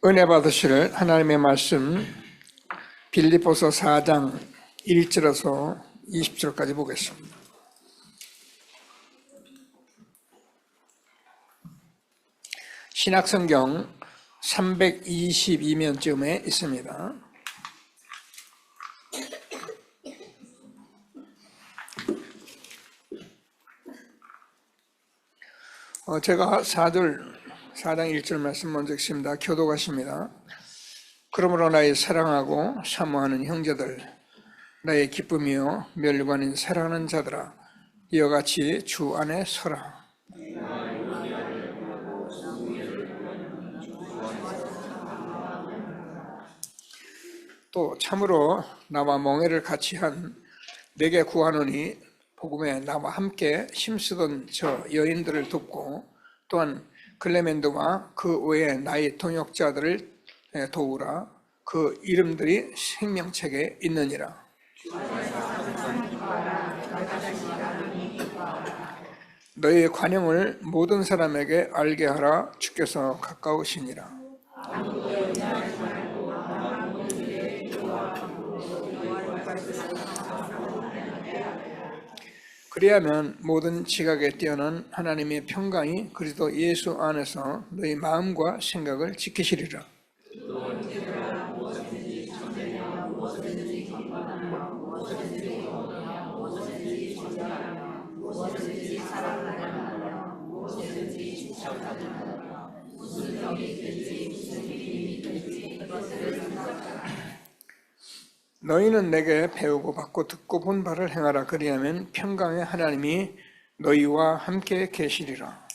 은혜 받으실 하나님의 말씀 빌립보서 4장 1절에서 20절까지 보겠습니다. 신약성경 322면쯤에 있습니다. 제가 4장 1절 말씀 먼저 읽습니다. 교독하십니다. 그러므로 나의 사랑하고 사모하는 형제들, 나의 기쁨이요 멸관인 사랑하는 자들아, 이와 같이 주 안에 서라. 또 참으로 나와 멍에를 같이 한 내게 구하노니 복음에 나와 함께 힘쓰던 저 여인들을 돕고 또한 클레멘도와 그 외에 나의 동역자들을 도우라. 그 이름들이 생명책에 있느니라. 너희의 관용을 모든 사람에게 알게 하라. 주께서 가까우시니라. 그리하면 모든 지각에 뛰어난 하나님의 평강이 그리스도 예수 안에서 너희 마음과 생각을 지키시리라. 너희는 내게 배우고 받고 듣고 본 바를 행하라. 그리하면 평강의 하나님이 너희와 함께 계시리라.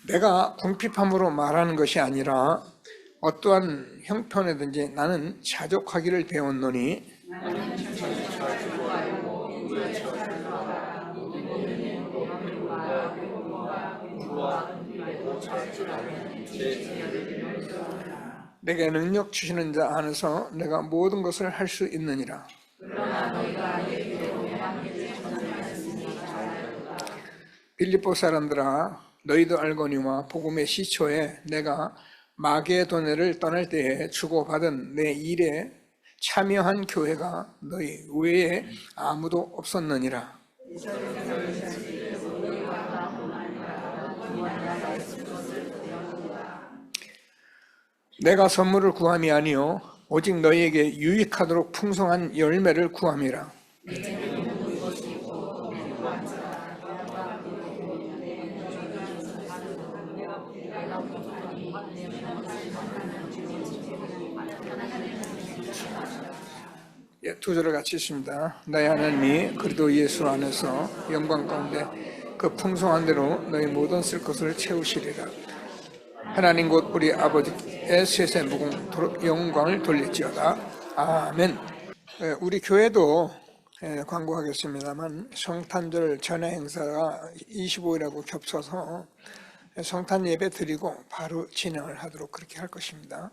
내가 궁핍함으로 말하는 것이 아니라 어떠한 형편에든지 나는 자족하기를 배웠노니 내게 능력 주시는 자 안에서 내가 모든 것을 할 수 있느니라. 빌립보 사람들아, 너희도 알거니와 복음의 시초에 내가 마게도네를 떠날 때에 주고받은 내 일에 참여한 교회가 너희 외에 아무도 없었느니라. 내가 선물을 구함이 아니요 오직 너희에게 유익하도록 풍성한 열매를 구함이라. 두 절을 같이 읽습니다. 나의 하나님이 그리스도 예수 안에서 영광 가운데 그 풍성한 대로 너희 모든 쓸 것을 채우시리라. 하나님 곧 우리 아버지의 세세 무궁토록 영광을 돌릴지어다. 아멘. 우리 교회도 광고하겠습니다만 성탄절 전회 행사가 25일하고 겹쳐서 성탄 예배 드리고 바로 진행을 하도록 그렇게 할 것입니다.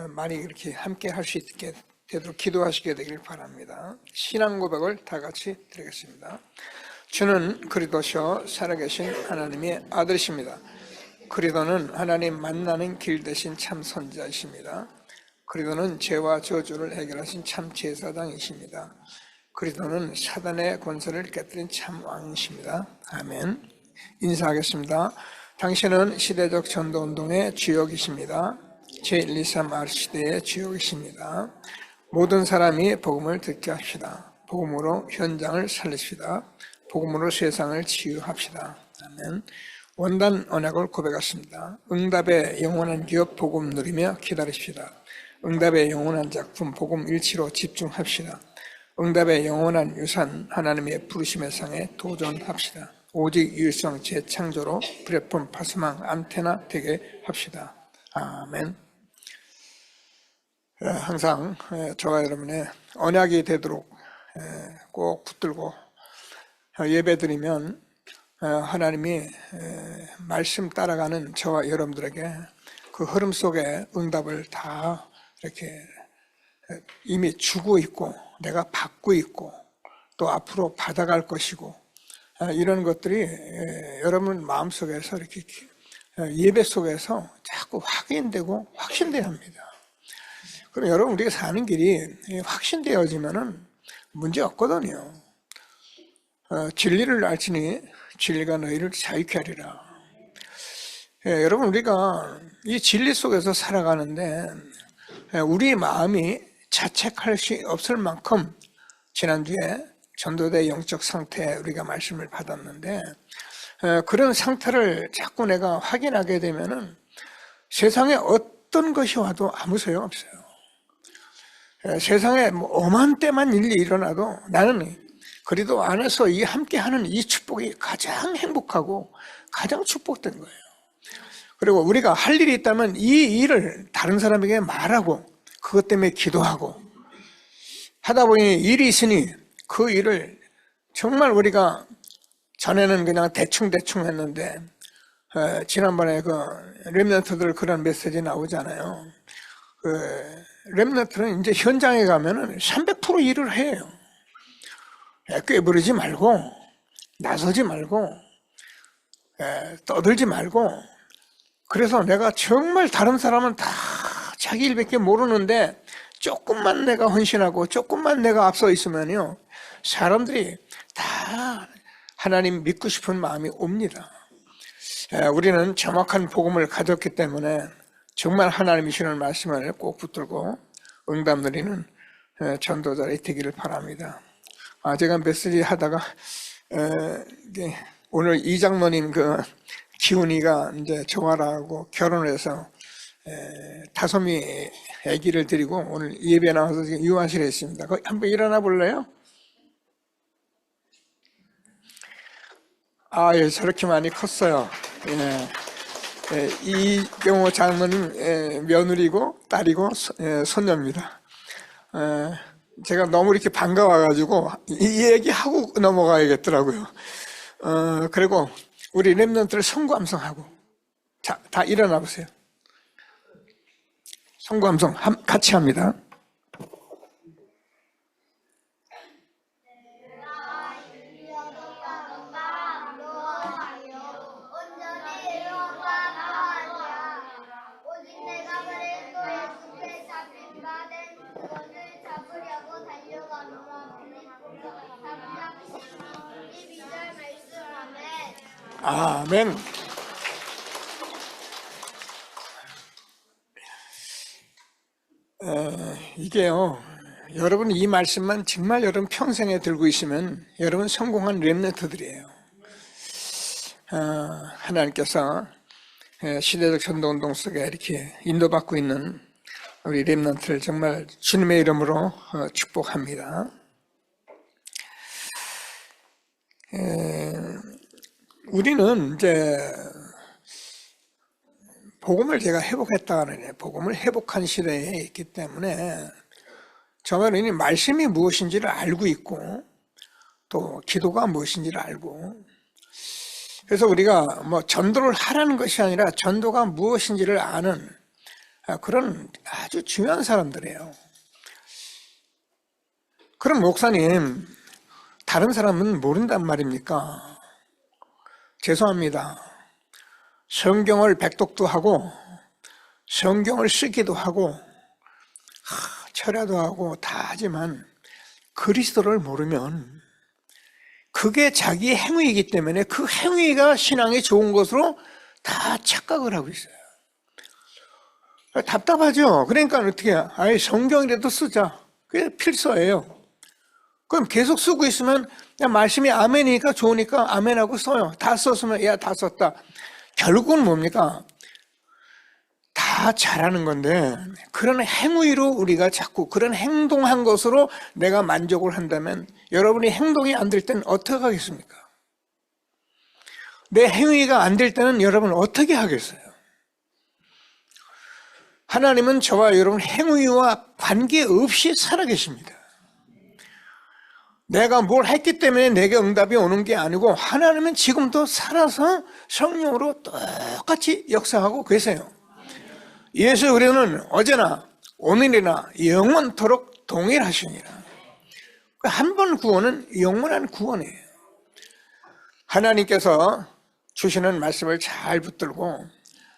많이 이렇게 함께 할 수 있게 되도록 기도하시게 되길 바랍니다. 신앙 고백을 다 같이 드리겠습니다. 주는 그리스도시요 살아계신 하나님의 아들이십니다. 그리스도는 하나님 만나는 길 대신 참 선지자이십니다. 그리스도는 죄와 저주를 해결하신 참 제사장이십니다. 그리스도는 사단의 권세를 깨뜨린 참 왕이십니다. 아멘. 인사하겠습니다. 당신은 시대적 전도운동의 주역이십니다. 제123R 시대의 주역이십니다. 모든 사람이 복음을 듣게 합시다. 복음으로 현장을 살립시다. 복음으로 세상을 치유합시다. 아멘. 원단 언약을 고백했습니다. 응답의 영원한 기업 복음 누리며 기다리십시다. 응답의 영원한 작품 복음 일치로 집중합시다. 응답의 영원한 유산 하나님의 부르심의 상에 도전합시다. 오직 유일성 재창조로 플랫폼 파스망 안테나 되게 합시다. 아멘. 항상 저와 여러분의 언약이 되도록 꼭 붙들고 예배드리면 하나님이 말씀 따라가는 저와 여러분들에게 그 흐름 속에 응답을 다 이렇게 이미 주고 있고 내가 받고 있고 또 앞으로 받아갈 것이고 이런 것들이 여러분 마음속에서 이렇게 예배 속에서 자꾸 확인되고 확신돼야 합니다. 그럼 여러분 우리가 사는 길이 확신되어지면은 문제 없거든요. 진리를 알지니 진리가 너희를 자유케 하리라. 여러분 우리가 이 진리 속에서 살아가는데 우리 마음이 자책할 수 없을 만큼 지난주에 전도대 영적 상태에 우리가 말씀을 받았는데 그런 상태를 자꾸 내가 확인하게 되면은 세상에 어떤 것이 와도 아무 소용 없어요. 세상에 뭐 엄한 때만 일이 일어나도 나는 그리도 안에서 이 함께하는 이 축복이 가장 행복하고 가장 축복된 거예요. 그리고 우리가 할 일이 있다면 이 일을 다른 사람에게 말하고 그것 때문에 기도하고 하다 보니 일이 있으니 그 일을 정말 우리가 전에는 그냥 대충 했는데 지난번에 그 렘넌트들 그런 메시지 나오잖아요. 그 렘넌트는 이제 현장에 가면은 300% 일을 해요. 꾀부르지 말고 나서지 말고 떠들지 말고. 그래서 내가 정말 다른 사람은 다 자기 일밖에 모르는데 조금만 내가 헌신하고 조금만 내가 앞서 있으면요 사람들이 다 하나님 믿고 싶은 마음이 옵니다. 우리는 정확한 복음을 가졌기 때문에 정말 하나님이 주는 말씀을 꼭 붙들고 응답 누리는 전도자들이 되기를 바랍니다. 제가 메시지 하다가 오늘 이장로님 그 기훈이가 이제 정화라고 결혼해서 5명의 아기를 데리고 오늘 예배 나와서 지금 유아실에 있습니다. 한번 일어나 볼래요? 예, 저렇게 많이 컸어요. 이경호 장로님 며느리고 딸이고 손녀입니다. 제가 너무 이렇게 반가워가지고 이 얘기하고 넘어가야겠더라고요. 그리고 우리 렘넌트를 성구함성하고 자, 다 일어나 보세요. 성구함성 같이 합니다. 아멘. 이게요, 여러분 이 말씀만 정말 여러분 평생에 들고 있으면 여러분 성공한 렘넌트들이에요. 하나님께서 시대적 전도운동 속에 이렇게 인도받고 있는 우리 렘넌트를 정말 주님의 이름으로 축복합니다. 우리는 이제 복음을 제가 회복했다는 복음을 회복한 시대에 있기 때문에 정말 이 말씀이 무엇인지를 알고 있고 또 기도가 무엇인지를 알고 그래서 우리가 뭐 전도를 하라는 것이 아니라 전도가 무엇인지를 아는 그런 아주 중요한 사람들이에요. 그럼 목사님 다른 사람은 모른단 말입니까? 죄송합니다. 성경을 백독도 하고 성경을 쓰기도 하고 철야도 하고 다 하지만 그리스도를 모르면 그게 자기의 행위이기 때문에 그 행위가 신앙에 좋은 것으로 다 착각을 하고 있어요. 답답하죠. 그러니까 어떻게 해요? 성경이라도 쓰자. 그게 필수예요. 그럼 계속 쓰고 있으면 그냥 말씀이 아멘이니까 좋으니까 아멘하고 써요. 다 썼으면 다 썼다. 결국은 뭡니까? 다 잘하는 건데 그런 행위로 우리가 자꾸 그런 행동한 것으로 내가 만족을 한다면 여러분이 행동이 안 될 때는 어떻게 하겠습니까? 내 행위가 안 될 때는 여러분 어떻게 하겠어요? 하나님은 저와 여러분 행위와 관계없이 살아계십니다. 내가 뭘 했기 때문에 내게 응답이 오는 게 아니고 하나님은 지금도 살아서 성령으로 똑같이 역사하고 계세요. 예수 그리스도는 어제나 오늘이나 영원토록 동일하시니라. 한 번 구원은 영원한 구원이에요. 하나님께서 주시는 말씀을 잘 붙들고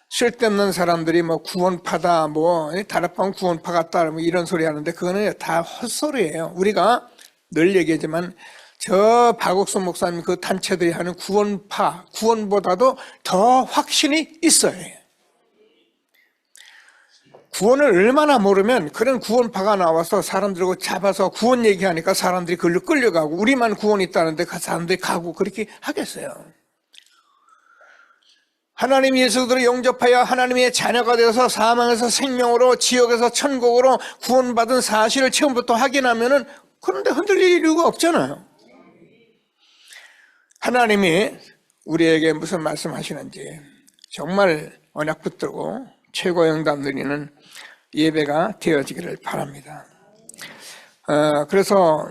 쓸데없는 사람들이 뭐 구원파다, 뭐 다락방 구원파 같다, 뭐 이런 소리 하는데 그거는 다 헛소리예요. 우리가 늘 얘기하지만 저 박옥수 목사님 그 단체들이 하는 구원파, 구원보다도 더 확신이 있어요. 구원을 얼마나 모르면 그런 구원파가 나와서 사람들하고 잡아서 구원 얘기하니까 사람들이 그걸로 끌려가고 우리만 구원이 있다는데 그 사람들이 가고 그렇게 하겠어요. 하나님 예수들을 영접하여 하나님의 자녀가 되어서 사망에서 생명으로 지옥에서 천국으로 구원받은 사실을 처음부터 확인하면은 그런데 흔들릴 이유가 없잖아요. 하나님이 우리에게 무슨 말씀하시는지 정말 언약 붙들고 최고 영담 드리는 예배가 되어지기를 바랍니다. 그래서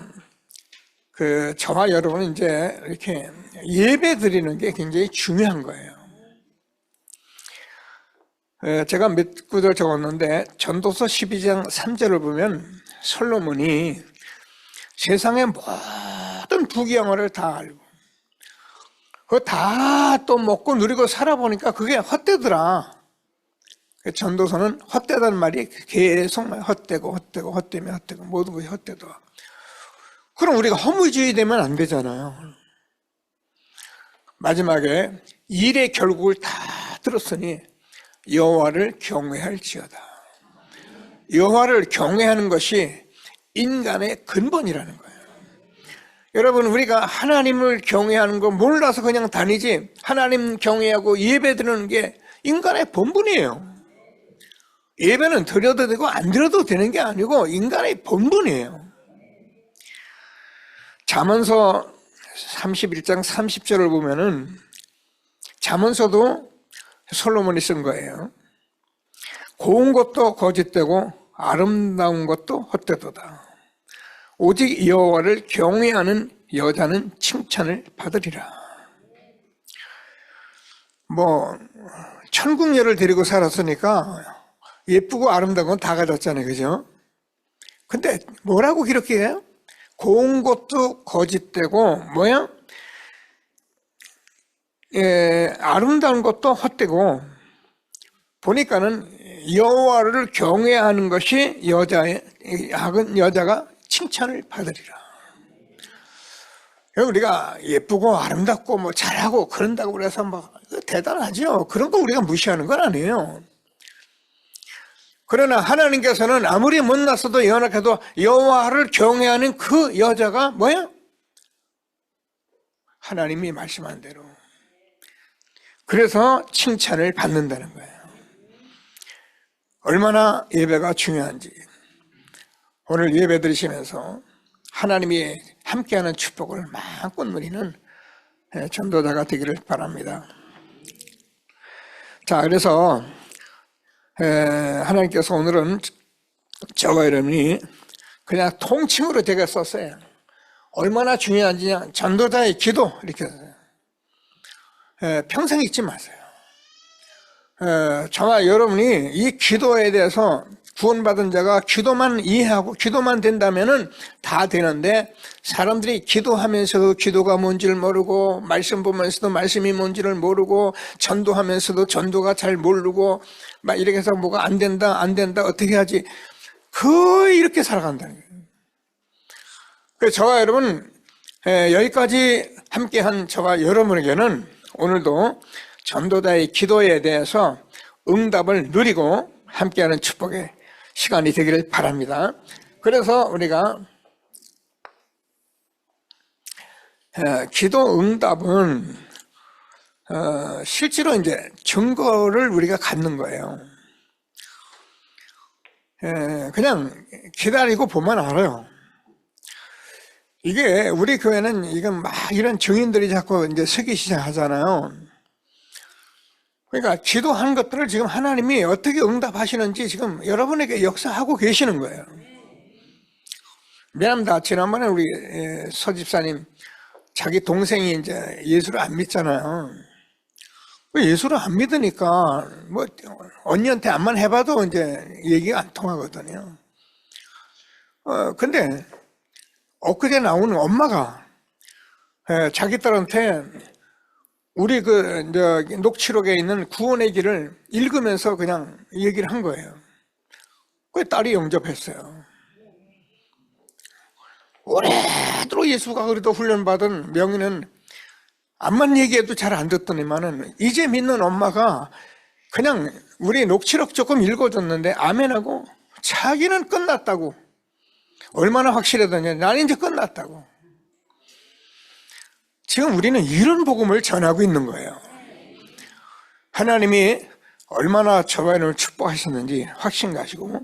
저와 여러분은 이제 이렇게 예배 드리는 게 굉장히 중요한 거예요. 제가 몇 구절 적었는데 전도서 12장 3절을 보면 솔로몬이 세상의 모든 부귀영화를 다 알고 그거 다 또 먹고 누리고 살아보니까 그게 헛되더라. 전도서는 헛되다는 말이 계속 헛되고 헛되고 헛되면 헛되고 모든 것이 헛되더라. 그럼 우리가 허무주의 되면 안 되잖아요. 마지막에 일의 결국을 다 들었으니 여호와를 경외할지어다. 여호와를 경외하는 것이 인간의 근본이라는 거예요. 여러분, 우리가 하나님을 경외하는 거 몰라서 그냥 다니지 하나님 경외하고 예배 드리는 게 인간의 본분이에요. 예배는 드려도 되고 안 드려도 되는 게 아니고 인간의 본분이에요. 잠언서 31장 30절을 보면은 잠언서도 솔로몬이 쓴 거예요. 고운 것도 거짓되고 아름다운 것도 헛되도다. 오직 여호와를 경외하는 여자는 칭찬을 받으리라. 뭐 천국녀를 데리고 살았으니까 예쁘고 아름다운 건 다 가졌잖아요, 그죠? 근데 뭐라고 그렇게 해요? 고운 것도 거짓되고 뭐야? 아름다운 것도 헛되고 보니까는 여호와를 경외하는 것이 여자가 칭찬을 받으리라. 우리가 예쁘고 아름답고 뭐 잘하고 그런다고 그래서 뭐 대단하죠. 그런 거 우리가 무시하는 건 아니에요. 그러나 하나님께서는 아무리 못났어도 연약해도 여호와를 경외하는 그 여자가 뭐야? 하나님이 말씀한 대로. 그래서 칭찬을 받는다는 거예요. 얼마나 예배가 중요한지 오늘 예배 드리시면서 하나님이 함께하는 축복을 마음껏 누리는 전도자가 되기를 바랍니다. 자, 그래서 하나님께서 오늘은 저와 여러분이 그냥 통칭으로 제가 썼어요. 얼마나 중요한지 전도자의 기도 이렇게 평생 잊지 마세요. 저와 여러분이 이 기도에 대해서 구원받은 자가 기도만 이해하고 기도만 된다면은 다 되는데 사람들이 기도하면서도 기도가 뭔지를 모르고 말씀 보면서도 말씀이 뭔지를 모르고 전도하면서도 전도가 잘 모르고 막 이렇게 해서 뭐가 안 된다 어떻게 하지 거의 이렇게 살아간다는 거예요. 그래서 저와 여러분 여기까지 함께한 저와 여러분에게는 오늘도 전도자의 기도에 대해서 응답을 누리고 함께하는 축복의 시간이 되기를 바랍니다. 그래서 우리가 기도 응답은 실제로 이제 증거를 우리가 갖는 거예요. 그냥 기다리고 보면 알아요. 이게 우리 교회는 이건 막 이런 증인들이 자꾸 이제 서기 시작하잖아요. 그러니까 기도한 것들을 지금 하나님이 어떻게 응답하시는지 지금 여러분에게 역사하고 계시는 거예요. 미안합니다. 지난번에 우리 서 집사님 자기 동생이 이제 예수를 안 믿잖아요. 예수를 안 믿으니까 뭐 언니한테 암만 해봐도 이제 얘기가 안 통하거든요. 근데 엊그제 나온 엄마가 자기 딸한테 우리 녹취록에 있는 구원의 길을 읽으면서 그냥 얘기를 한 거예요. 그 딸이 영접했어요. 오래도록 예수가 그래도 훈련받은 명의는 암만 얘기해도 잘 안 듣더니만은 이제 믿는 엄마가 그냥 우리 녹취록 조금 읽어줬는데 아멘하고 자기는 끝났다고. 얼마나 확실하더냐. 나는 이제 끝났다고. 지금 우리는 이런 복음을 전하고 있는 거예요. 하나님이 얼마나 저와 여러분을 축복하셨는지 확신 가지고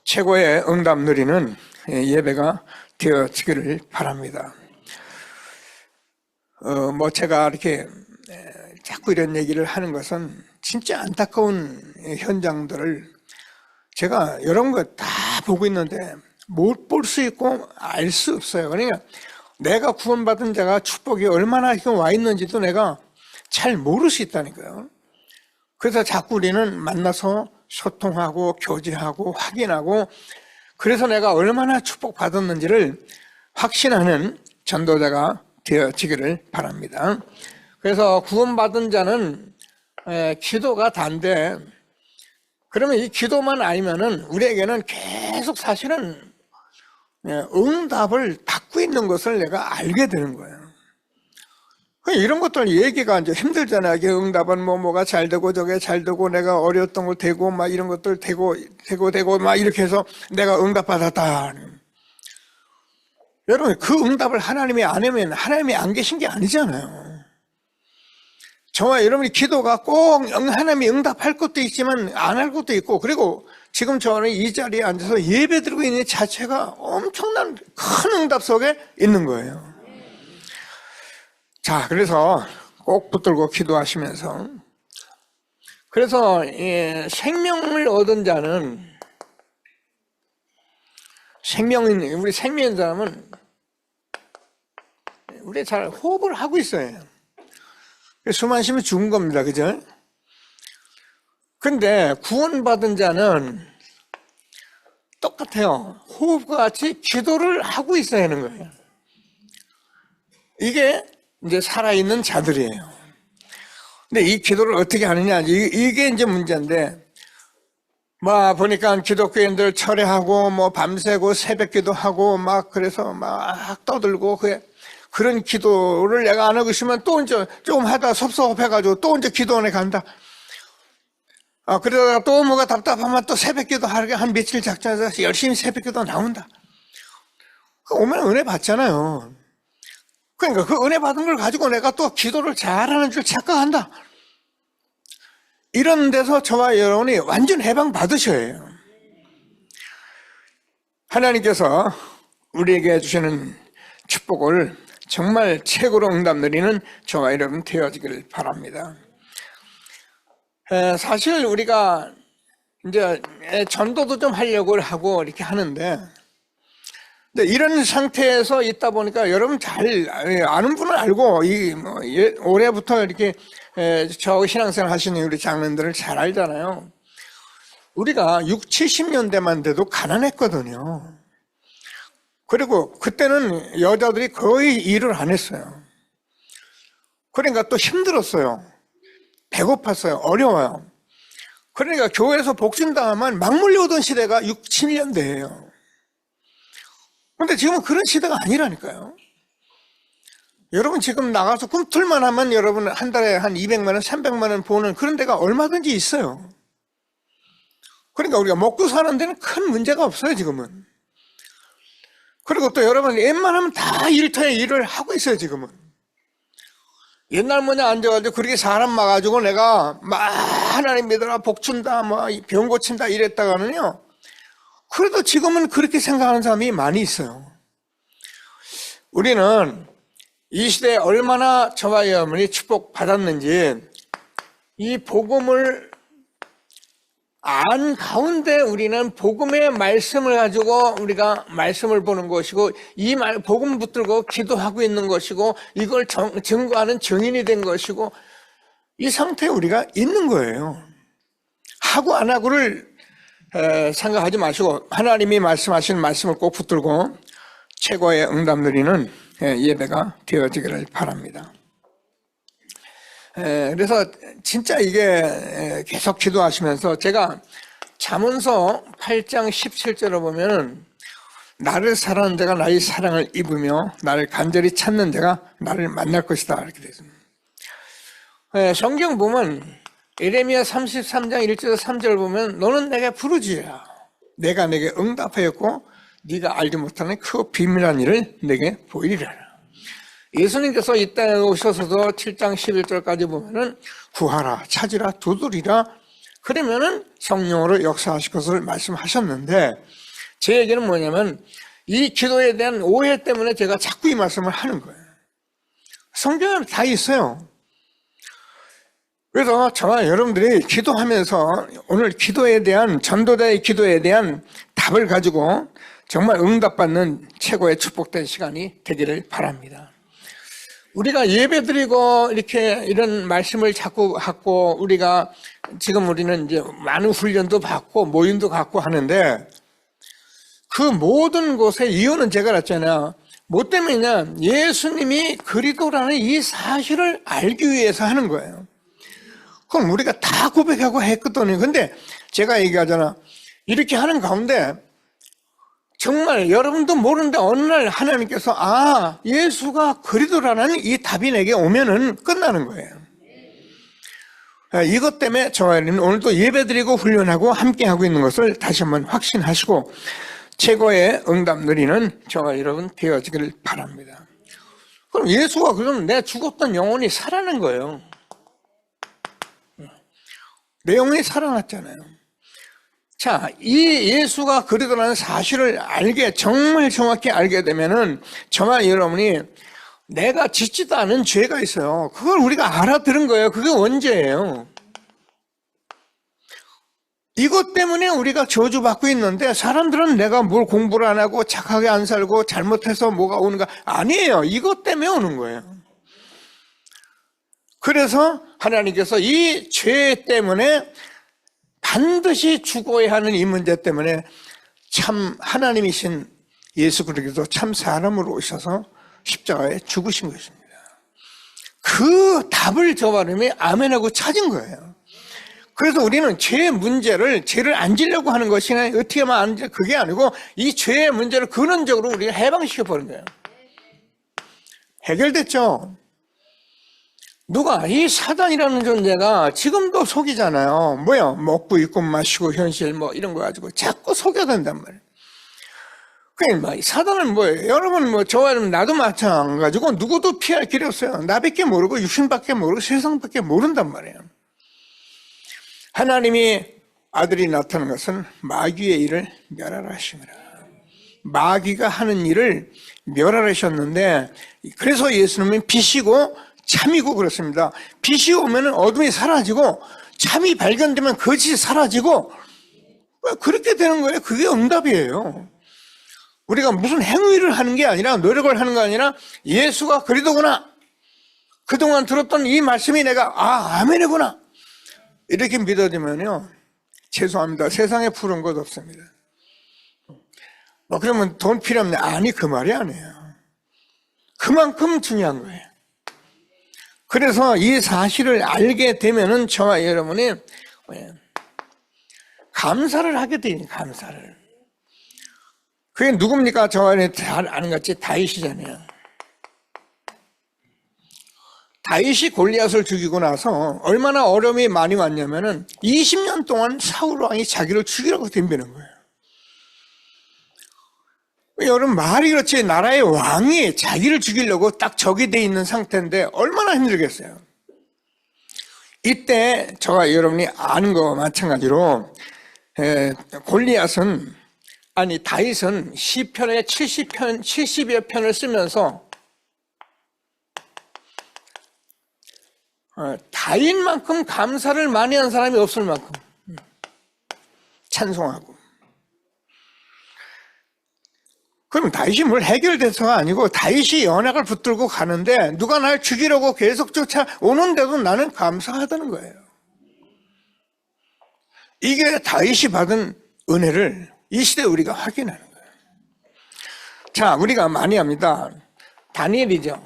최고의 응답 누리는 예배가 되어지기를 바랍니다. 제가 이렇게 자꾸 이런 얘기를 하는 것은 진짜 안타까운 현장들을 제가 여러 거 다 보고 있는데 못 볼 수 있고 알 수 없어요. 그러니까 내가 구원받은 자가 축복이 얼마나 지금 와 있는지도 내가 잘 모를 수 있다니까요. 그래서 자꾸 우리는 만나서 소통하고 교제하고 확인하고 그래서 내가 얼마나 축복받았는지를 확신하는 전도자가 되어지기를 바랍니다. 그래서 구원받은 자는 기도가 단데 그러면 이 기도만 아니면은 우리에게는 계속 사실은 응답을 받고 있는 것을 내가 알게 되는 거예요. 이런 것들 얘기가 이제 힘들잖아요. 이게 응답은 뭐가 잘 되고 저게 잘 되고 내가 어려웠던 거 되고 막 이런 것들 되고 막 이렇게 해서 내가 응답받았다. 여러분 그 응답을 하나님이 안 하면 하나님이 안 계신 게 아니잖아요. 저와 여러분이 기도가 꼭 하나님이 응답할 것도 있지만 안 할 것도 있고 그리고 지금 저는 이 자리에 앉아서 예배 드리고 있는 자체가 엄청난 큰 응답 속에 있는 거예요. 자, 그래서 꼭 붙들고 기도하시면서 그래서 생명을 얻은 자는 우리 생명인 사람은 우리 잘 호흡을 하고 있어요. 숨 안 쉬면 죽은 겁니다. 그죠? 근데 구원받은 자는 똑같아요. 호흡과 같이 기도를 하고 있어야 하는 거예요. 이게 이제 살아있는 자들이에요. 근데 이 기도를 어떻게 하느냐, 이게 이제 문제인데, 보니까 기독교인들 철회하고, 밤새고, 새벽 기도하고, 그래서 떠들고, 그런 기도를 내가 안 하고 있으면 또 이제 조금 하다 섭섭해가지고 또 이제 기도원에 간다. 그러다가 또 뭐가 답답하면 또 새벽 기도 하루에 한 며칠 작정해서 열심히 새벽 기도 나온다. 오면 은혜 받잖아요. 그러니까 그 은혜 받은 걸 가지고 내가 또 기도를 잘하는 줄 착각한다. 이런 데서 저와 여러분이 완전 해방 받으셔야 해요. 하나님께서 우리에게 주시는 축복을 정말 최고로 응답 누리는 저와 여러분 되어지기를 바랍니다. 사실 우리가 이제 전도도 좀 하려고 하고 이렇게 하는데 이런 상태에서 있다 보니까 여러분 잘 아는 분은 알고 올해부터 이렇게 저 신앙생활 하시는 우리 장로님들을 잘 알잖아요. 우리가 60, 70년대만 돼도 가난했거든요. 그리고 그때는 여자들이 거의 일을 안 했어요. 그러니까 또 힘들었어요. 배고팠어요. 어려워요. 그러니까 교회에서 복진당하면 막 몰려오던 시대가 6, 7년대예요. 근데 지금은 그런 시대가 아니라니까요. 여러분 지금 나가서 꿈틀만 하면 여러분 한 달에 한 200만 원, 300만 원 버는 그런 데가 얼마든지 있어요. 그러니까 우리가 먹고 사는 데는 큰 문제가 없어요, 지금은. 그리고 또 여러분 웬만하면 다 일터에 일을 하고 있어요, 지금은. 옛날 앉아가지고 그렇게 사람 막아가지고 내가 하나님 믿어라, 복 준다, 병 고친다 이랬다가는요. 그래도 지금은 그렇게 생각하는 사람이 많이 있어요. 우리는 이 시대에 얼마나 저와 여러분이 축복받았는지 이 복음을 안 가운데 우리는 복음의 말씀을 가지고 우리가 말씀을 보는 것이고 이 복음 붙들고 기도하고 있는 것이고 이걸 증거하는 증인이 된 것이고 이 상태에 우리가 있는 거예요. 하고 안 하고를 생각하지 마시고 하나님이 말씀하시는 말씀을 꼭 붙들고 최고의 응답 누리는 예배가 되어지기를 바랍니다. 그래서 진짜 이게 계속 기도하시면서 제가 잠언서 8장 17절을 보면은 나를 사랑하는 자가 나의 사랑을 입으며 나를 간절히 찾는 자가 나를 만날 것이다 이렇게 되어 있습니다. 성경 보면 예레미야 33장 1절 3절 보면 너는 내게 부르짖으라 내가 내게 응답하였고 네가 알지 못하는 그 비밀한 일을 내게 보이리라. 예수님께서 이 땅에 오셔서도 7장 11절까지 보면은 구하라 찾으라 두드리라 그러면은 성령으로 역사하실 것을 말씀하셨는데 제 얘기는 뭐냐면 이 기도에 대한 오해 때문에 제가 자꾸 이 말씀을 하는 거예요. 성경에 다 있어요. 그래서 저와 여러분들이 기도하면서 오늘 기도에 대한 전도자의 기도에 대한 답을 가지고 정말 응답받는 최고의 축복된 시간이 되기를 바랍니다. 우리가 예배드리고 이렇게 이런 말씀을 자꾸 갖고 우리가 지금 우리는 이제 많은 훈련도 받고 모임도 갖고 하는데 그 모든 곳의 이유는 제가 알았잖아요. 뭐 때문이냐? 예수님이 그리스도라는 이 사실을 알기 위해서 하는 거예요. 그럼 우리가 다 고백하고 했거든요. 근데 제가 얘기하잖아. 이렇게 하는 가운데 정말 여러분도 모르는데 어느 날 하나님께서 예수가 그리스도라는 이 답이 내게 오면은 끝나는 거예요. 이것 때문에 저와 여러분 오늘도 예배드리고 훈련하고 함께하고 있는 것을 다시 한번 확신하시고 최고의 응답 누리는 저와 여러분 되어지기를 바랍니다. 그럼 예수가 그러면 내 죽었던 영혼이 살아난 거예요. 내 영혼이 살아났잖아요. 자, 이 예수가 그리스도라는 사실을 정말 정확히 알게 되면은 저와 여러분이 내가 짓지도 않은 죄가 있어요. 그걸 우리가 알아들은 거예요. 그게 원죄예요. 이것 때문에 우리가 저주받고 있는데 사람들은 내가 뭘 공부를 안 하고 착하게 안 살고 잘못해서 뭐가 오는가 아니에요. 이것 때문에 오는 거예요. 그래서 하나님께서 이 죄 때문에 반드시 죽어야 하는 이 문제 때문에 참 하나님이신 예수 그리스도 참 사람으로 오셔서 십자가에 죽으신 것입니다. 그 답을 저와 여러분이 아멘하고 찾은 거예요. 그래서 우리는 죄의 문제를 죄를 안 지려고 하는 것이 어떻게 하면 안 지 그게 아니고 이 죄의 문제를 근원적으로 우리가 해방시켜 버린 거예요. 해결됐죠. 누가 이 사단이라는 존재가 지금도 속이잖아요. 뭐야 먹고 입고 마시고 현실 뭐 이런 거 가지고 자꾸 속여댄단 말이에요. 그러니까 사단은 뭐예요? 여러분 저와 여러분 나도 마찬가지고 누구도 피할 길이 없어요. 나밖에 모르고 육신밖에 모르고 세상밖에 모른단 말이에요. 하나님이 아들이 나타난 것은 마귀의 일을 멸하라심이라. 마귀가 하는 일을 멸하라셨는데 그래서 예수님은 빛이고 참이고 그렇습니다. 빛이 오면 어둠이 사라지고 참이 발견되면 거짓이 사라지고 그렇게 되는 거예요. 그게 응답이에요. 우리가 무슨 행위를 하는 게 아니라 노력을 하는 게 아니라 예수가 그리스도구나. 그동안 들었던 이 말씀이 내가 아멘이구나. 이렇게 믿어지면요. 죄송합니다. 세상에 푸른 것 없습니다. 그러면 돈 필요 없네. 아니 그 말이 아니에요. 그만큼 중요한 거예요. 그래서 이 사실을 알게 되면은 저와 여러분이 감사를 하게 돼요. 감사를. 그게 누굽니까? 저와 여러분이 잘 아는 것 같이 다윗이잖아요. 다윗이 골리앗을 죽이고 나서 얼마나 어려움이 많이 왔냐면은 20년 동안 사울 왕이 자기를 죽이라고 덤비는 거예요. 여러분 말이 그렇지 나라의 왕이 자기를 죽이려고 딱 적이 돼 있는 상태인데 얼마나 힘들겠어요. 이때 저와 여러분이 아는 거와 마찬가지로 다윗은 시편의 70여 편을 쓰면서 다윗만큼 감사를 많이 한 사람이 없을 만큼 찬송하고 그럼 다윗이 뭘 해결돼서가 아니고 다윗이 연약을 붙들고 가는데 누가 날 죽이려고 계속 쫓아오는데도 나는 감사하다는 거예요. 이게 다윗이 받은 은혜를 이 시대에 우리가 확인하는 거예요. 자, 우리가 많이 합니다. 다니엘이죠.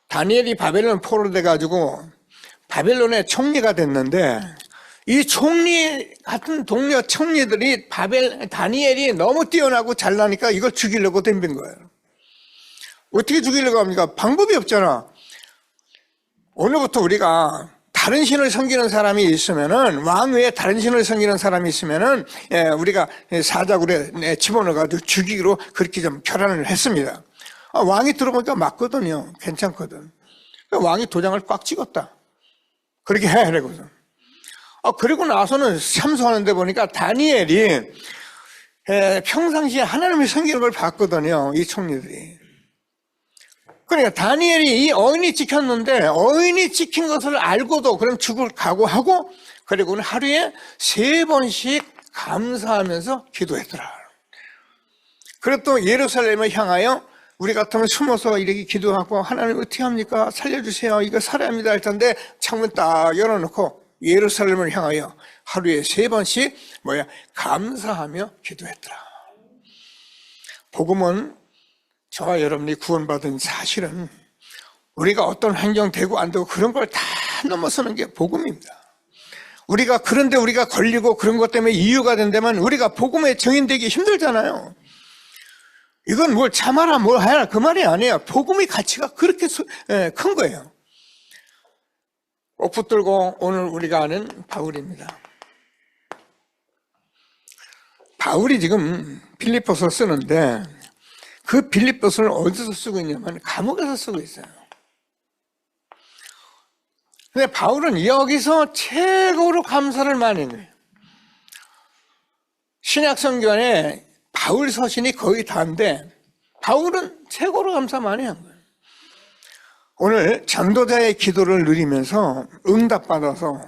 다니엘이 바벨론 포로돼 가지고 바벨론의 총리가 됐는데 이 총리 같은 동료 총리들이 다니엘이 너무 뛰어나고 잘나니까 이걸 죽이려고 덤빈 거예요. 어떻게 죽이려고 합니까? 방법이 없잖아. 오늘부터 우리가 다른 신을 섬기는 사람이 있으면은, 왕 외에 다른 신을 섬기는 사람이 있으면은, 우리가 사자굴에 집어넣어가지고 죽이기로 그렇게 좀 결단을 했습니다. 왕이 들어보니까 맞거든요. 괜찮거든. 왕이 도장을 꽉 찍었다. 그렇게 해야 되거든. 그리고 나서는 참소하는데 보니까 다니엘이 평상시에 하나님을 섬기는 걸 봤거든요. 이 총리들이. 그러니까 다니엘이 이 어인이 찍혔는데 어인이 찍힌 것을 알고도 그럼 죽을 각오하고 그리고는 하루에 3번씩 감사하면서 기도했더라. 그리고 또 예루살렘을 향하여 우리 같으면 숨어서 이렇게 기도하고 하나님 어떻게 합니까? 살려주세요. 이거 살아야 합니다. 할 텐데 창문 딱 열어놓고 예루살렘을 향하여 하루에 3번씩 감사하며 기도했더라. 복음은 저와 여러분이 구원받은 사실은 우리가 어떤 환경 되고 안 되고 그런 걸 다 넘어서는 게 복음입니다. 그런데 우리가 걸리고 그런 것 때문에 이유가 된다면 우리가 복음에 정인되기 힘들잖아요. 이건 뭘 참아라 뭘 해라 그 말이 아니에요. 복음의 가치가 그렇게 큰 거예요. 꼭 붙들고 오늘 우리가 아는 바울입니다. 바울이 지금 빌립보서 쓰는데 그 빌립보서를 어디서 쓰고 있냐면 감옥에서 쓰고 있어요. 근데 바울은 여기서 최고로 감사를 많이 해요. 신약성경에 바울 서신이 거의 다인데 바울은 최고로 감사 많이 한 거예요. 오늘 전도자의 기도를 누리면서 응답받아서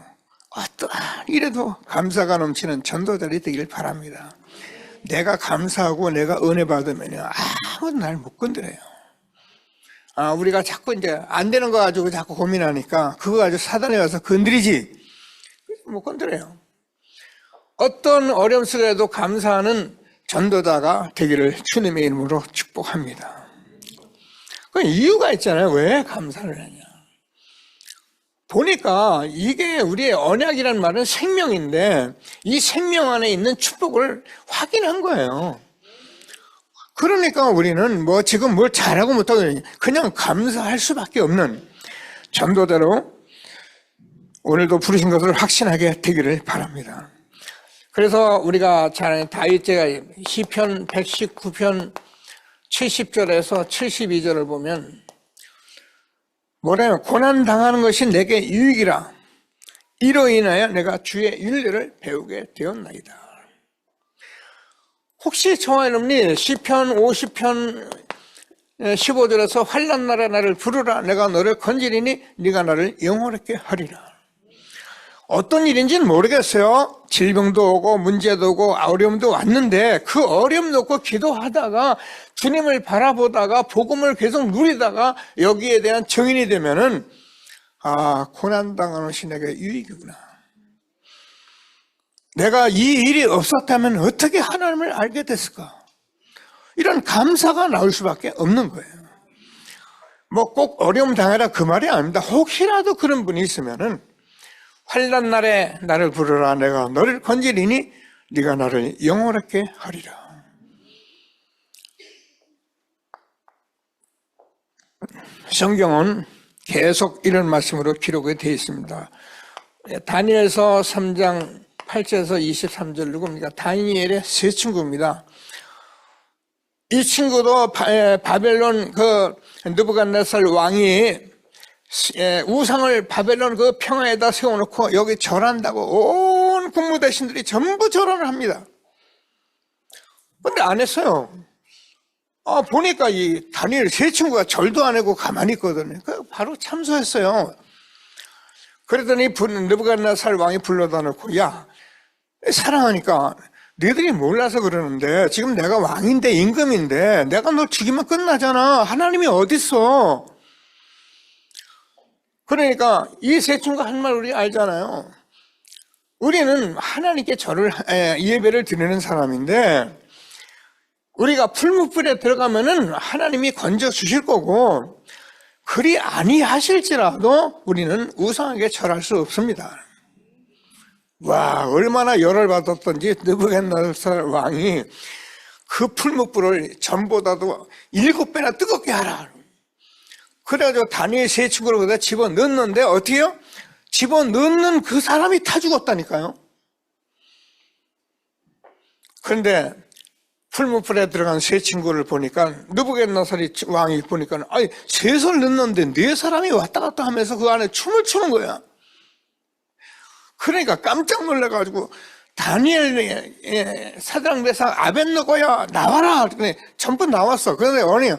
어떠한 일에도 감사가 넘치는 전도자들이 되길 바랍니다. 내가 감사하고 내가 은혜 받으면 아무도 날 못 건드려요. 우리가 자꾸 이제 안 되는 거 가지고 자꾸 고민하니까 그거 가지고 사단에 가서 건드리지 못 건드려요. 어떤 어려움 속에도 감사하는 전도자가 되기를 주님의 이름으로 축복합니다. 그 이유가 있잖아요. 왜 감사를 하냐. 보니까 이게 우리의 언약이라는 말은 생명인데 이 생명 안에 있는 축복을 확인한 거예요. 그러니까 우리는 지금 뭘 잘하고 못하고 그냥 감사할 수밖에 없는 전도대로 오늘도 부르신 것을 확신하게 되기를 바랍니다. 그래서 우리가 잘 아는 다윗제가 시편 119편 70절에서 72절을 보면 뭐래요? 고난 당하는 것이 내게 유익이라. 이로 인하여 내가 주의 윤례를 배우게 되었나이다. 혹시 저와 여러분이 시편 50편 15절에서 환난 날에 나를 부르라. 내가 너를 건지리니 네가 나를 영원하게 하리라. 어떤 일인지는 모르겠어요. 질병도 오고 문제도 오고 어려움도 왔는데 그 어려움 놓고 기도하다가 주님을 바라보다가 복음을 계속 누리다가 여기에 대한 정인이 되면은 고난당하는 것이 내게 유익이구나. 내가 이 일이 없었다면 어떻게 하나님을 알게 됐을까? 이런 감사가 나올 수밖에 없는 거예요. 꼭 어려움 당해라 그 말이 아닙니다. 혹시라도 그런 분이 있으면은 환난 날에 나를 부르라. 내가 너를 건지리니 네가 나를 영원하게 하리라. 성경은 계속 이런 말씀으로 기록이 되어 있습니다. 다니엘서 3장 8절에서 23절 누굽니까? 다니엘의 세 친구입니다. 이 친구도 바벨론 느부갓네살 왕이 우상을 바벨론 평화에다 세워놓고 여기 절한다고 온 국무대신들이 전부 절한을 합니다. 근데 안 했어요. 보니까 이 다니엘 세 친구가 절도 안 하고 가만히 있거든요. 바로 참소했어요. 그러더니 느부갓네살 왕이 불러다 놓고 야 사랑하니까 너희들이 몰라서 그러는데 지금 내가 왕인데 임금인데 내가 너 죽이면 끝나잖아. 하나님이 어딨어? 그러니까 이 세 친구가 한 말 우리 알잖아요. 우리는 하나님께 예배를 드리는 사람인데 우리가 풀무불에 들어가면은 하나님이 건져 주실 거고 그리 아니하실지라도 우리는 우상에게 절할 수 없습니다. 와, 얼마나 열을 받았던지 느부갓네살 왕이 그 풀무불을 전보다도 7배나 뜨겁게 하라. 그래가지고 다니엘 세 친구를 거기다 집어넣는데 어떻게요? 집어넣는 그 사람이 타 죽었다니까요. 그런데 풀무불에 들어간 세 친구를 보니까 느부갓네살 왕이 보니까 아니 셋을 넣는데 네 사람이 왔다 갔다 하면서 그 안에 춤을 추는 거야. 그러니까 깜짝 놀라가지고 다니엘, 사드락, 메삭, 아벳느고야 나와라. 그랬더니 전부 나왔어. 그런데 어머니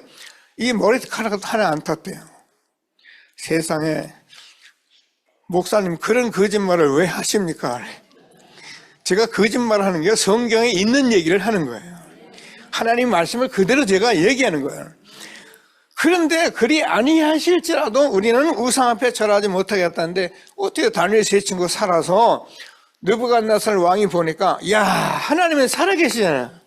이 머리카락도 하나 안 탔대요. 세상에 목사님 그런 거짓말을 왜 하십니까? 제가 거짓말하는 게 성경에 있는 얘기를 하는 거예요. 하나님 말씀을 그대로 제가 얘기하는 거예요. 그런데 그리 아니하실지라도 우리는 우상 앞에 절하지 못하겠다는데 어떻게 다니엘 세 친구 살아서 느부갓네살 왕이 보니까 야 하나님은 살아계시잖아요.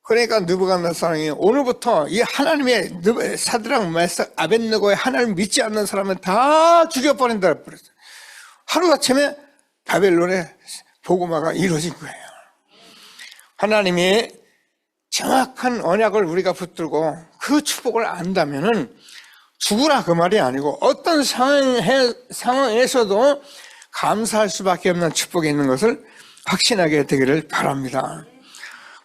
그러니까 느부갓네살 왕이 오늘부터 이 하나님의 사드락 메삭 아벳느고의 하나님 믿지 않는 사람은 다 죽여버린다 그랬어요. 하루아침에 바벨론의 복음화가 이루어진 거예요. 하나님이 정확한 언약을 우리가 붙들고 그 축복을 안다면은 죽으라 그 말이 아니고 어떤 상황에서도 감사할 수밖에 없는 축복이 있는 것을 확신하게 되기를 바랍니다.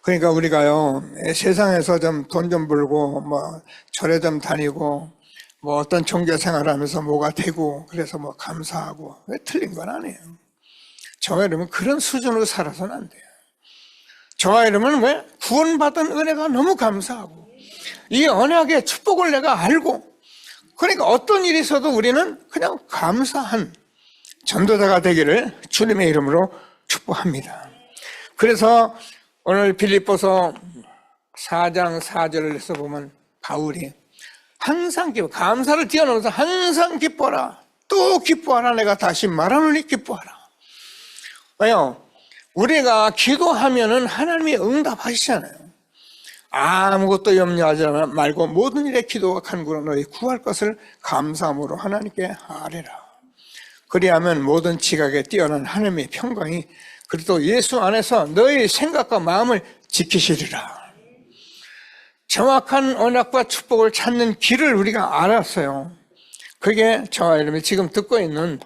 그러니까 우리가요 세상에서 좀 돈 좀 벌고 뭐 절에 좀 다니고 뭐 어떤 종교 생활하면서 뭐가 되고 그래서 뭐 감사하고 왜 틀린 건 아니에요. 저와 여러분 그런 수준으로 살아서는 안 돼요. 저와 여러분은 왜? 구원받은 은혜가 너무 감사하고 이 언약의 축복을 내가 알고 그러니까 어떤 일이 있어도 우리는 그냥 감사한 전도자가 되기를 주님의 이름으로 축복합니다. 그래서 오늘 빌립보서 4장 4절을 해서 보면 바울이 항상 감사를 뛰어넘어서 항상 기뻐라 또 기뻐하라 내가 다시 말하노니 기뻐하라. 왜요? 우리가 기도하면은 하나님이 응답하시잖아요. 아무것도 염려하지 말고 모든 일에 기도와 간구로 너희 구할 것을 감사함으로 하나님께 아뢰라. 그리하면 모든 지각에 뛰어난 하나님의 평강이 그리고 예수 안에서 너희 생각과 마음을 지키시리라. 정확한 언약과 축복을 찾는 길을 우리가 알았어요. 그게 저와 여러분이 지금 듣고 있는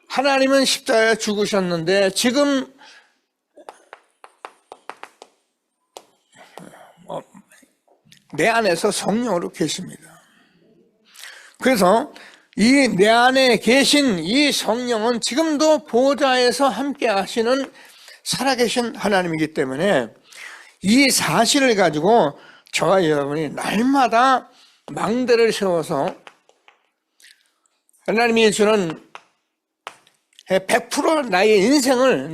하나님은 십자가에 죽으셨는데 지금 내 안에서 성령으로 계십니다. 그래서 이 내 안에 계신 이 성령은 지금도 보좌에서 함께 하시는 살아계신 하나님이기 때문에 이 사실을 가지고 저와 여러분이 날마다 망대를 세워서 하나님이 주는 100%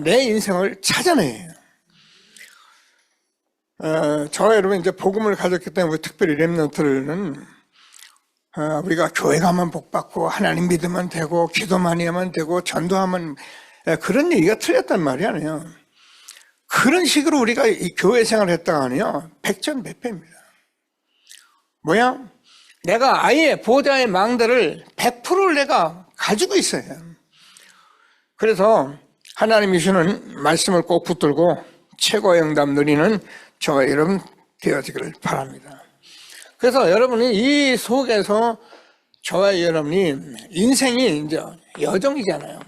내 인생을 찾아내요. 저와 여러분 이제 복음을 가졌기 때문에 특별히 렘넌트는 우리가 교회 가면 복받고 하나님 믿으면 되고 기도 많이 하면 되고 전도하면 그런 얘기가 틀렸단 말이 아니에요. 그런 식으로 우리가 이 교회 생활을 했다가 아니요 100전백패입니다. 뭐야? 내가 아예 보좌의 망대를 100%를 내가 가지고 있어요. 그래서 하나님이 주는 말씀을 꼭 붙들고 최고의 응답 누리는 저와 여러분 되어지기를 바랍니다. 그래서 여러분이 이 속에서 저와 여러분이 인생이 이제 여정이잖아요.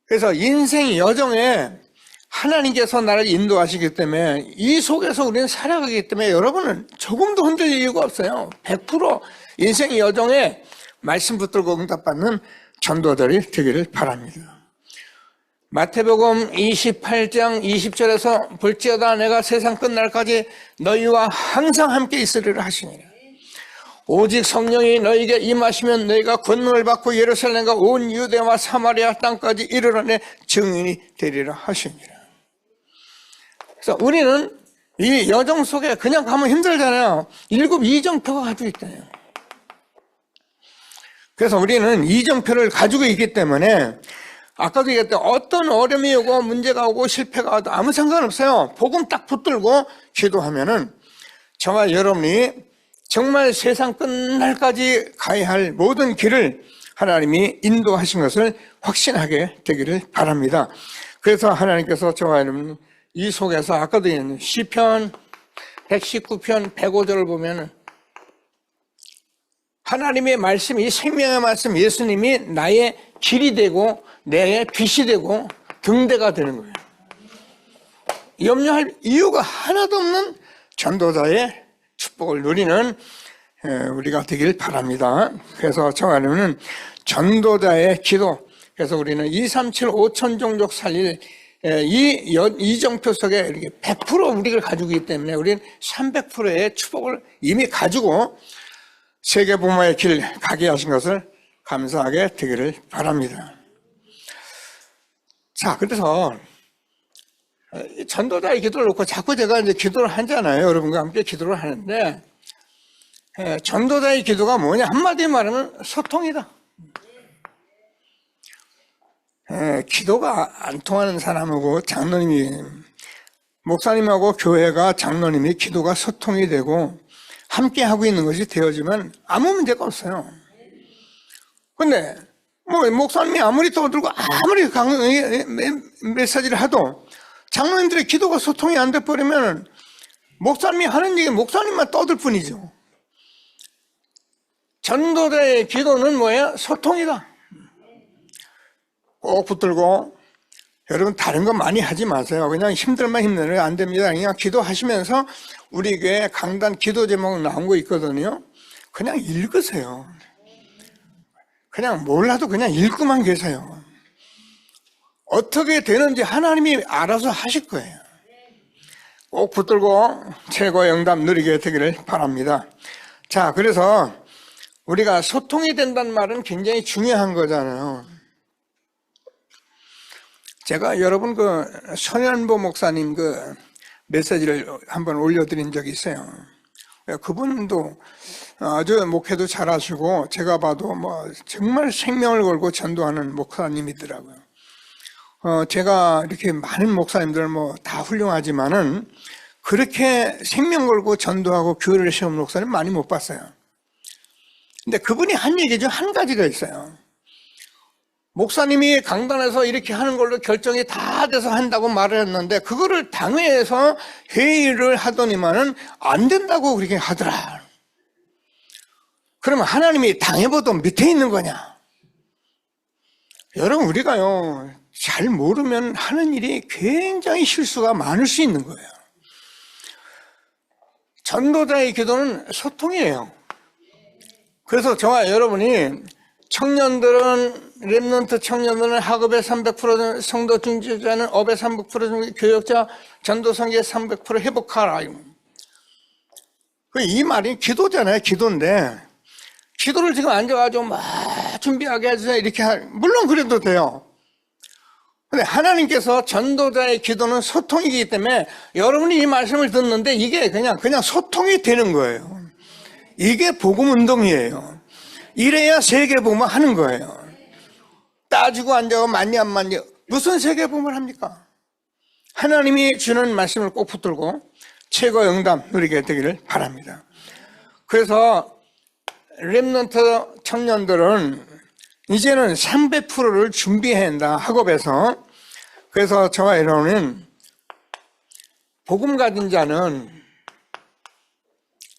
그래서 인생 여정에 하나님께서 나를 인도하시기 때문에 이 속에서 우리는 살아가기 때문에 여러분은 조금도 흔들 이유가 없어요. 100% 인생 여정에 말씀 붙들고 응답받는 전도들이 되기를 바랍니다. 마태복음 28장 20절에서 볼지어다 내가 세상 끝날까지 너희와 항상 함께 있으리라 하시니라. 오직 성령이 너에게 임하시면 너희가 권능을 받고 예루살렘과 온 유대와 사마리아 땅까지 이르러 내 증인이 되리라 하시니라. 그래서 우리는 이 여정 속에 그냥 가면 힘들잖아요. 7 이정표가 가지고 있잖아요. 그래서 우리는 이정표를 가지고 있기 때문에 아까도 얘기했던 어떤 어려움이 오고 문제가 오고 실패가 와도 아무 상관없어요. 복음 딱 붙들고 기도하면은 저와 여러분이 정말 세상 끝날까지 가야 할 모든 길을 하나님이 인도하신 것을 확신하게 되기를 바랍니다. 그래서 하나님께서 저와 여러분 이 속에서 아까도 얘기했는데 시편 119편 105절을 보면 하나님의 말씀, 이 생명의 말씀 예수님이 나의 길이 되고 내 빛이 되고 등대가 되는 거예요. 염려할 이유가 하나도 없는 전도자의 축복을 누리는 우리가 되길 바랍니다. 그래서 정하려면 전도자의 기도, 그래서 우리는 237 5천 종족 살릴 이 이정표 속에 이렇게 100% 우리를 가지고 있기 때문에 우리는 300%의 축복을 이미 가지고 세계복음화의 길 가게 하신 것을 감사하게 되기를 바랍니다. 자, 그래서 전도자의 기도를 놓고 자꾸 제가 이제 기도를 하잖아요. 여러분과 함께 기도를 하는데 전도자의 기도가 뭐냐? 한마디 말하면 소통이다. 기도가 안 통하는 사람하고 장로님이 목사님하고 교회가 장로님이 기도가 소통이 되고 함께 하고 있는 것이 되어지면 아무 문제가 없어요. 근데 뭐 목사님이 아무리 떠들고 아무리 메시지를 하도 장로님들의 기도가 소통이 안 돼 버리면 목사님이 하는 얘기 목사님만 떠들 뿐이죠. 전도자의 기도는 뭐예요? 소통이다. 꼭 붙들고 여러분 다른 거 많이 하지 마세요. 그냥 힘들면 힘내요. 안 됩니다. 그냥 기도하시면서 우리 교회 강단 기도 제목 나온 거 있거든요. 그냥 읽으세요. 그냥 몰라도 그냥 읽고만 계세요. 어떻게 되는지 하나님이 알아서 하실 거예요. 꼭 붙들고 최고의 응답 누리게 되기를 바랍니다. 자, 그래서 우리가 소통이 된다는 말은 굉장히 중요한 거잖아요. 제가 여러분 손현보 목사님 메시지를 한번 올려드린 적이 있어요. 그분도 아주 목회도 잘하시고 제가 봐도 정말 생명을 걸고 전도하는 목사님이더라고요. 제가 이렇게 많은 목사님들 다 훌륭하지만은 그렇게 생명 걸고 전도하고 교회를 세우는 목사님 많이 못 봤어요. 근데 그분이 한 얘기 중 한 가지가 있어요. 목사님이 강단에서 이렇게 하는 걸로 결정이 다 돼서 한다고 말을 했는데 그거를 당회에서 회의를 하더니만은 안 된다고 그렇게 하더라. 그러면 하나님이 당회보다 밑에 있는 거냐? 여러분 우리가요 잘 모르면 하는 일이 굉장히 실수가 많을 수 있는 거예요. 전도자의 기도는 소통이에요. 그래서 저와 여러분이 청년들은 렘넌트 청년들은 학업의 300%, 성도 중지자는 업의 300%, 교역자 전도성의 300% 회복하라. 이 말이 기도잖아요. 기도인데 기도를 지금 앉아가지고 막 준비하게 해주세요. 이렇게 물론 그래도 돼요. 근데 하나님께서 전도자의 기도는 소통이기 때문에 여러분이 이 말씀을 듣는데 이게 그냥 소통이 되는 거예요. 이게 복음 운동이에요. 이래야 세계복음을 하는 거예요. 따지고 앉아가 맞냐 안 맞냐 무슨 세계복음을 합니까? 하나님이 주는 말씀을 꼭 붙들고 최고의 응답 누리게 되기를 바랍니다. 그래서 렘넌트 청년들은 이제는 300%를 준비해야 한다. 학업에서. 그래서 저와 여러분은 복음 가진 자는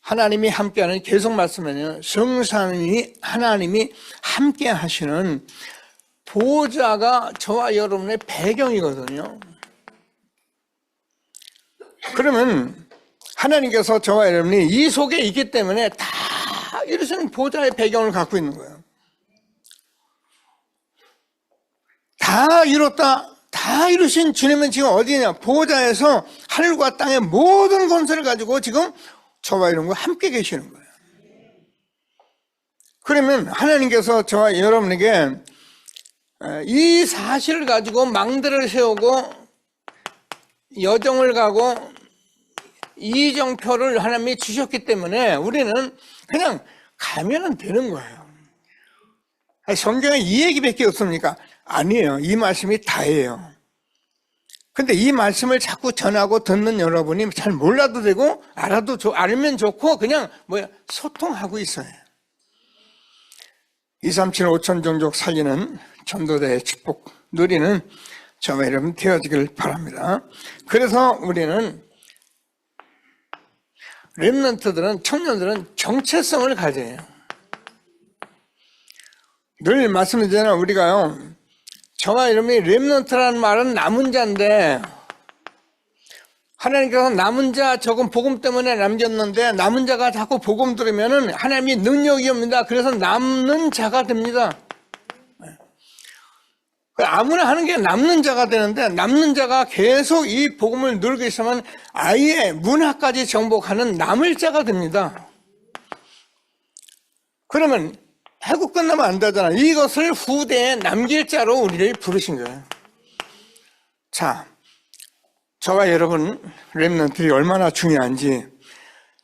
하나님이 함께하는 계속 말씀하면 성삼위 하나님이 함께 하시는 보호자가 저와 여러분의 배경이거든요. 그러면 하나님께서 저와 여러분이 이 속에 있기 때문에 다 이루시는 보호자의 배경을 갖고 있는 거예요. 다 이뤘다. 다 이루신 주님은 지금 어디냐? 보호자에서 하늘과 땅의 모든 권세를 가지고 지금 저와 여러분과 함께 계시는 거예요. 그러면 하나님께서 저와 여러분에게 이 사실을 가지고 망대를 세우고 여정을 가고 이정표를 하나님이 주셨기 때문에 우리는 그냥 가면 되는 거예요. 성경에 이 얘기밖에 없습니까? 아니에요. 이 말씀이 다예요. 근데 이 말씀을 자꾸 전하고 듣는 여러분이 잘 몰라도 되고 알면 좋고 그냥 소통하고 있어요. 237 5천 종족 살리는 전도자의 축복 누리는 저와 여러분 되어지길 바랍니다. 그래서 우리는 렘넌트들은, 청년들은 정체성을 가져요. 늘 말씀드리잖아요. 우리가요, 저와 여러분이 렘넌트라는 말은 남은 자인데, 하나님께서 남은 자, 저건 복음 때문에 남겼는데 남은 자가 자꾸 복음 들으면은 하나님이 능력이 옵니다. 그래서 남는 자가 됩니다. 아무나 하는 게 남는 자가 되는데, 남는 자가 계속 이 복음을 누리고 있으면 아예 문화까지 정복하는 남을 자가 됩니다. 그러면 해고 끝나면 안 되잖아. 이것을 후대에 남길 자로 우리를 부르신 거예요. 자, 저와 여러분 렘넌트들이 얼마나 중요한지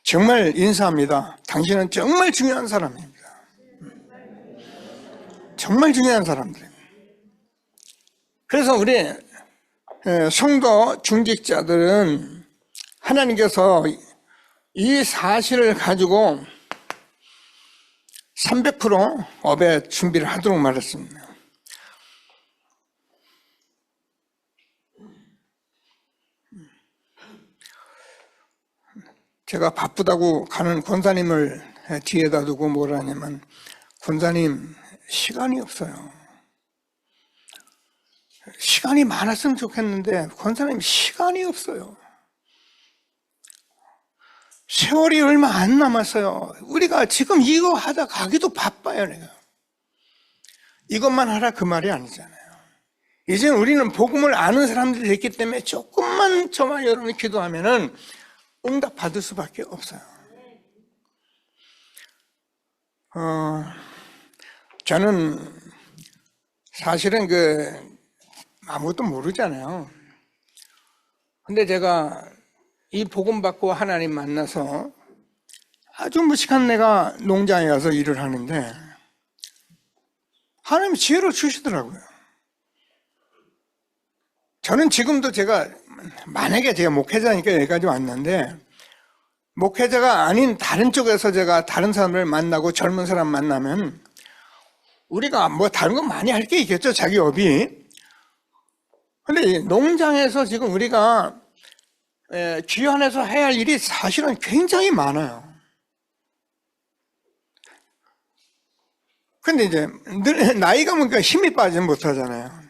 정말 인사합니다. 당신은 정말 중요한 사람입니다. 정말 중요한 사람들. 그래서 우리 성도 중직자들은 하나님께서 이 사실을 가지고 300% 업의 준비를 하도록 말했습니다. 제가 바쁘다고 가는 권사님을 뒤에다 두고 뭐라 하냐면, 권사님 시간이 없어요. 시간이 많았으면 좋겠는데 권사님 시간이 없어요. 세월이 얼마 안 남았어요. 우리가 지금 이거 하다 가기도 바빠요. 내가 이것만 하라 그 말이 아니잖아요. 이제 우리는 복음을 아는 사람들이 됐기 때문에 조금만 저와 여러분이 기도하면은 응답 받을 수밖에 없어요. 저는 사실은 아무것도 모르잖아요. 근데 제가 이 복음 받고 하나님 만나서 아주 무식한 내가 농장에 가서 일을 하는데 하나님이 지혜를 주시더라고요. 저는 지금도 만약에 제가 목회자니까 여기까지 왔는데, 목회자가 아닌 다른 쪽에서 제가 다른 사람을 만나고 젊은 사람 만나면 우리가 다른 거 많이 할 게 있겠죠, 자기 업이. 근데 농장에서 지금 우리가 귀환해서 해야 할 일이 사실은 굉장히 많아요. 근데 이제 늘 나이가 먹으니까 힘이 빠지면 못하잖아요.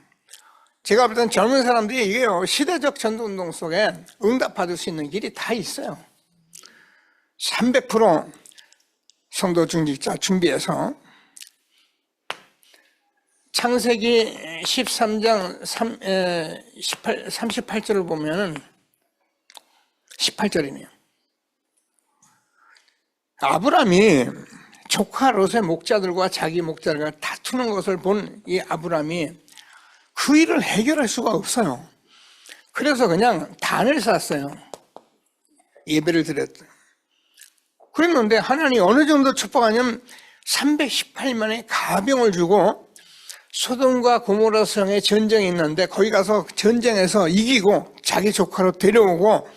제가 볼 땐 젊은 사람들이 이게요, 시대적 전도운동 속에 응답받을 수 있는 길이 다 있어요. 300% 성도 중직자 준비해서 창세기 13장 38절을 보면은 18절이네요. 아브람이 조카 롯의 목자들과 자기 목자들과 다투는 것을 본 이 아브람이 그 일을 해결할 수가 없어요. 그래서 그냥 단을 쌌어요. 예배를 드렸어요. 그랬는데 하나님이 어느 정도 축복하냐면 318만의 가병을 주고 소돔과 고모라 성에 전쟁이 있는데 거기 가서 전쟁에서 이기고 자기 조카로 데려오고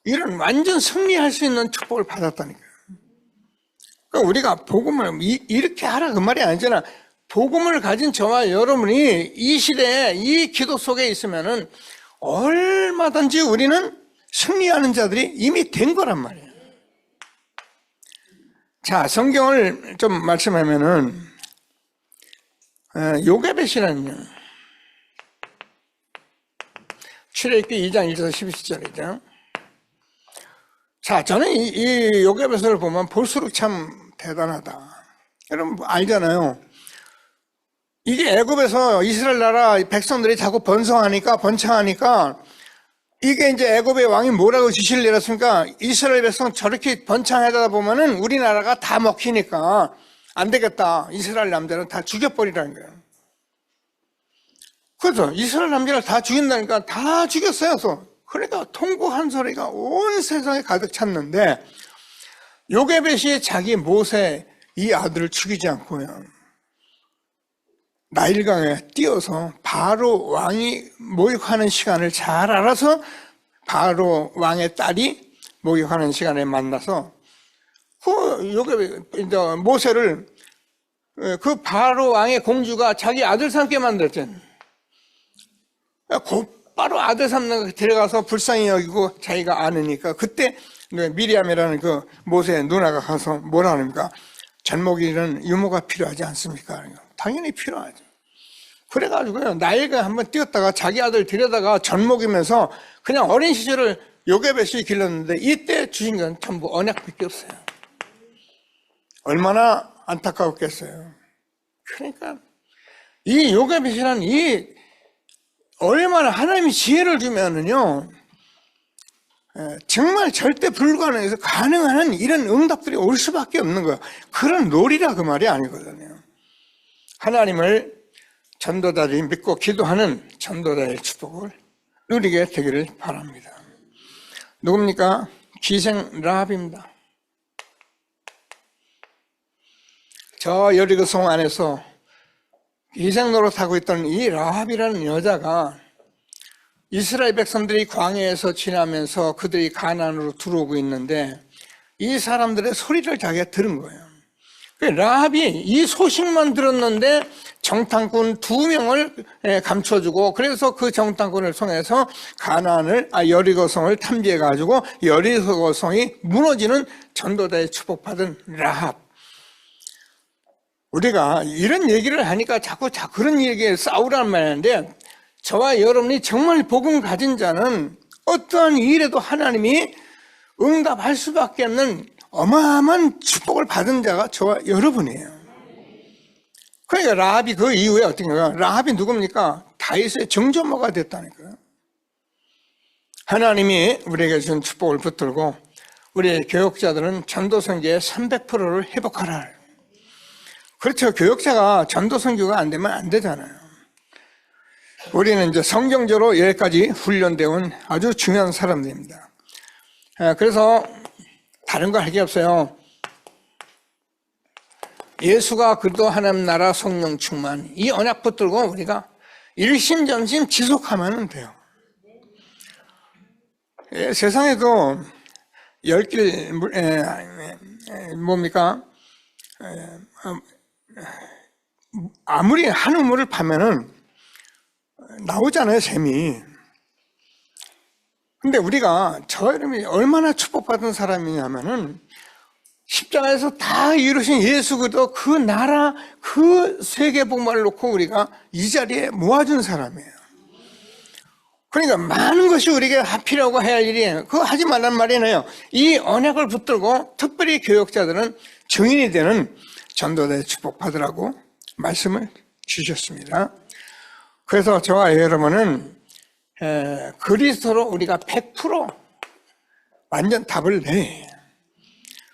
이런 완전 승리할 수 있는 축복을 받았다니까요. 그러니까 우리가 복음을 이렇게 하라 그 말이 아니잖아. 복음을 가진 저와 여러분이 이 시대에 이 기도 속에 있으면은 얼마든지 우리는 승리하는 자들이 이미 된 거란 말이에요. 자, 성경을 좀 말씀하면은 요게벳이라는 출애굽기 2장 1절 12절이죠. 자, 저는 이 요게벳을 보면 볼수록 참 대단하다. 여러분 알잖아요. 이게 애굽에서 이스라엘 나라 백성들이 자꾸 번창하니까 이게 이제 애굽의 왕이 뭐라고 지시를 내렸습니까? 이스라엘 백성 저렇게 번창하다 보면은 우리나라가 다 먹히니까 안 되겠다. 이스라엘 남자를 다 죽여버리라는 거예요. 그래서 이스라엘 남자를 다 죽인다니까 다 죽였어요. 그러니까 통곡한 소리가 온 세상에 가득 찼는데 요게벳이 자기 모세 이 아들을 죽이지 않고요, 나일강에 뛰어서 바로 왕이 목욕하는 시간을 잘 알아서 바로 왕의 딸이 목욕하는 시간에 만나서 모세를 그 바로 왕의 공주가 자기 아들 삼게 만들었잖아요. 곧바로 아들 삼는 데려가서 불쌍히 여기고 자기가 아느니까 그때 미리암이라는 그 모세의 누나가 가서 뭐라 합니까? 젖먹이는 유모가 필요하지 않습니까? 당연히 필요하죠. 그래가지고요, 나일강에 한번 뛰었다가 자기 아들 데려다가 젖먹이면서 그냥 어린 시절을 요게벳이 길렀는데 이때 주신 건 전부 언약밖에 없어요. 얼마나 안타까웠겠어요. 그러니까 이 요게벳이란 이 얼마나 하나님이 지혜를 주면은요, 정말 절대 불가능해서 가능한 이런 응답들이 올 수밖에 없는 거예요. 그런 놀이라 그 말이 아니거든요. 하나님을 전도자들이 믿고 기도하는 전도자의 축복을 누리게 되기를 바랍니다. 누굽니까? 기생 라합입니다. 저 여리고성 안에서 기생 노릇하고 있던 이 라합이라는 여자가 이스라엘 백성들이 광야에서 지나면서 그들이 가나안으로 들어오고 있는데 이 사람들의 소리를 자기가 들은 거예요. 라합이 이 소식만 들었는데 정탐꾼 2명을 감춰주고, 그래서 그 정탐꾼을 통해서 여리고성을 탐지해가지고 여리고성이 무너지는 전도자의 축복받은 라합. 우리가 이런 얘기를 하니까 자꾸 그런 얘기에 싸우라는 말인데, 저와 여러분이 정말 복음 가진 자는 어떠한 일에도 하나님이 응답할 수밖에 없는 어마어마한 축복을 받은 자가 저와 여러분이에요. 그러니까 라합이 그 이후에 어떻게 해요? 라합이 누굽니까? 다윗의 정조모가 됐다니까요. 하나님이 우리에게 준 축복을 붙들고 우리 교역자들은 전도선교의 300%를 회복하라. 그렇죠. 교역자가 전도선교가 안 되면 안 되잖아요. 우리는 이제 성경적으로 여기까지 훈련되어 온 아주 중요한 사람들입니다. 그래서 다른 거 할 게 없어요. 예수가 그리스도 하나님 나라 성령 충만, 이 언약 붙들고 우리가 일심전심 지속하면 돼요. 세상에도 열길 뭡니까? 아무리 한 우물을 파면은 나오잖아요, 샘이. 근데 우리가 저 이름이 얼마나 축복받은 사람이냐면은 십자가에서 다 이루신 예수 그리스도 그 나라 그 세계 복만을 놓고 우리가 이 자리에 모아준 사람이에요. 그러니까 많은 것이 우리가 필요하고 해야 할 일이에요. 그거 하지 말란 말이네요. 이 언약을 붙들고 특별히 교역자들은 증인이 되는 전도자의 축복받으라고 말씀을 주셨습니다. 그래서 저와 여러분은 그리스도로 우리가 100% 완전 답을 내.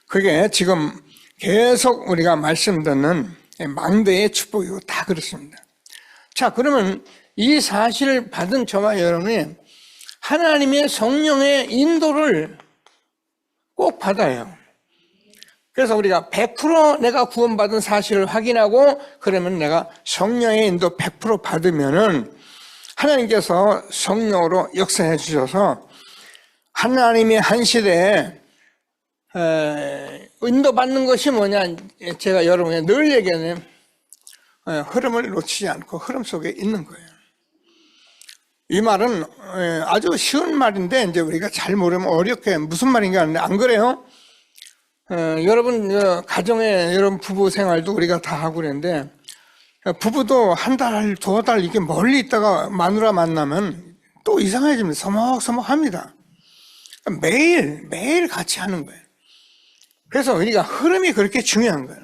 그게 지금 계속 우리가 말씀 듣는 망대의 축복이고 다 그렇습니다. 자, 그러면 이 사실을 받은 저와 여러분이 하나님의 성령의 인도를 꼭 받아요. 그래서 우리가 100% 내가 구원받은 사실을 확인하고, 그러면 내가 성령의 인도 100% 받으면은 하나님께서 성령으로 역사해 주셔서 하나님의 한 시대에 인도받는 것이 뭐냐, 제가 여러분에게 늘 얘기하는 흐름을 놓치지 않고 흐름 속에 있는 거예요. 이 말은 아주 쉬운 말인데 이제 우리가 잘 모르면 어렵게 무슨 말인가 하는데, 안 그래요? 여러분 가정에 여러분 부부 생활도 우리가 다 하고 그랬는데, 부부도 한 달, 2달 이렇게 멀리 있다가 마누라 만나면 또 이상해집니다. 서먹서먹합니다. 매일 같이 하는 거예요. 그래서 우리가 흐름이 그렇게 중요한 거예요.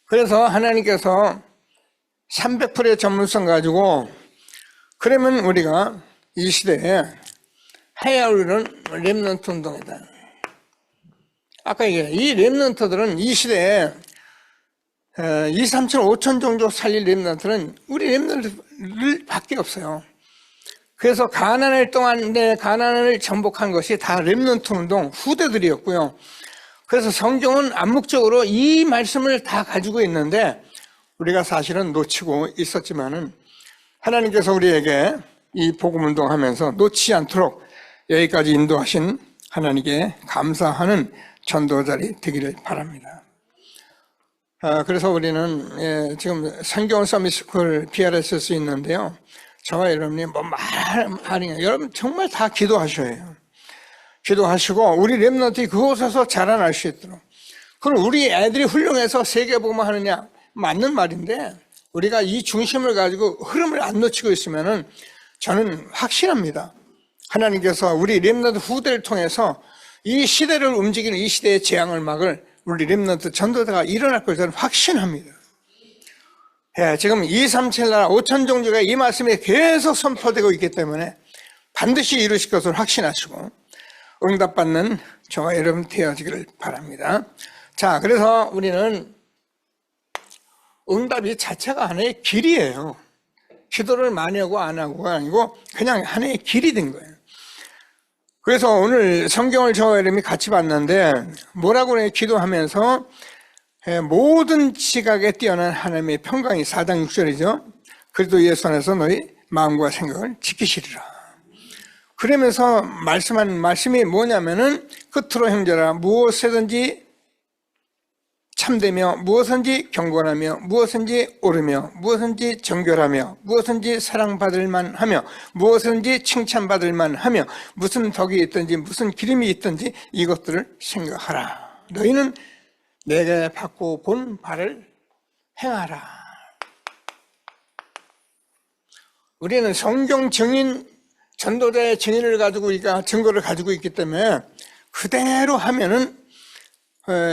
그래서 하나님께서 300%의 전문성 가지고, 그러면 우리가 이 시대에 해야 할 일은 렘넌트 운동이다. 아까 얘기해, 이 렘넌트들은 이 시대에 2, 3천, 5천 정도 살릴 렘넌트는 우리 렘넌트를 밖에 없어요. 그래서 가나안 동안 내 가나안을 정복한 것이 다 렘넌트 운동 후대들이었고요. 그래서 성경은 암묵적으로 이 말씀을 다 가지고 있는데 우리가 사실은 놓치고 있었지만은 하나님께서 우리에게 이 복음 운동하면서 놓치지 않도록 여기까지 인도하신 하나님께 감사하는 전도자리 되기를 바랍니다. 그래서 우리는 지금 성경 서밋스쿨 PRSS 있는데요. 저와 여러분이 뭐 말하는 여러분 정말 다 기도하셔야 해요. 기도하시고 우리 렘넌트이 그곳에서 자라날 수 있도록. 그럼 우리 애들이 훌륭해서 세계복음을 하느냐? 맞는 말인데 우리가 이 중심을 가지고 흐름을 안 놓치고 있으면은 저는 확신합니다. 하나님께서 우리 렘넌트 후대를 통해서 이 시대를 움직이는 이 시대의 재앙을 막을 우리 렘넌트 전도자가 일어날 걸 저는 확신합니다. 지금 2, 3, 7 나라 5천 종족의 이 말씀이 계속 선포되고 있기 때문에 반드시 이루실 것을 확신하시고 응답받는 저와 여러분 되어지기를 바랍니다. 자, 그래서 우리는 응답이 자체가 하나의 길이에요. 기도를 많이 하고 안 하고가 아니고 그냥 하나의 길이 된 거예요. 그래서 오늘 성경을 저와 여러분이 같이 봤는데 뭐라고 그래요? 기도하면서 모든 지각에 뛰어난 하나님의 평강이 4장 6절이죠. 그리스도 예수 안에서 너희 마음과 생각을 지키시리라. 그러면서 말씀한 말씀이 뭐냐면은 끝으로 형제라 무엇이든지 참되며 무엇인지 경건하며 무엇인지 옳으며 무엇인지 정결하며 무엇인지 사랑받을 만하며 무엇인지 칭찬받을 만하며 무슨 덕이 있든지 무슨 기름이 있든지 이것들을 생각하라. 너희는 내게 받고 본 바를 행하라. 우리는 성경 증인 전도자의 증인을 가지고 우리가 증거를 가지고 있기 때문에 그대로 하면은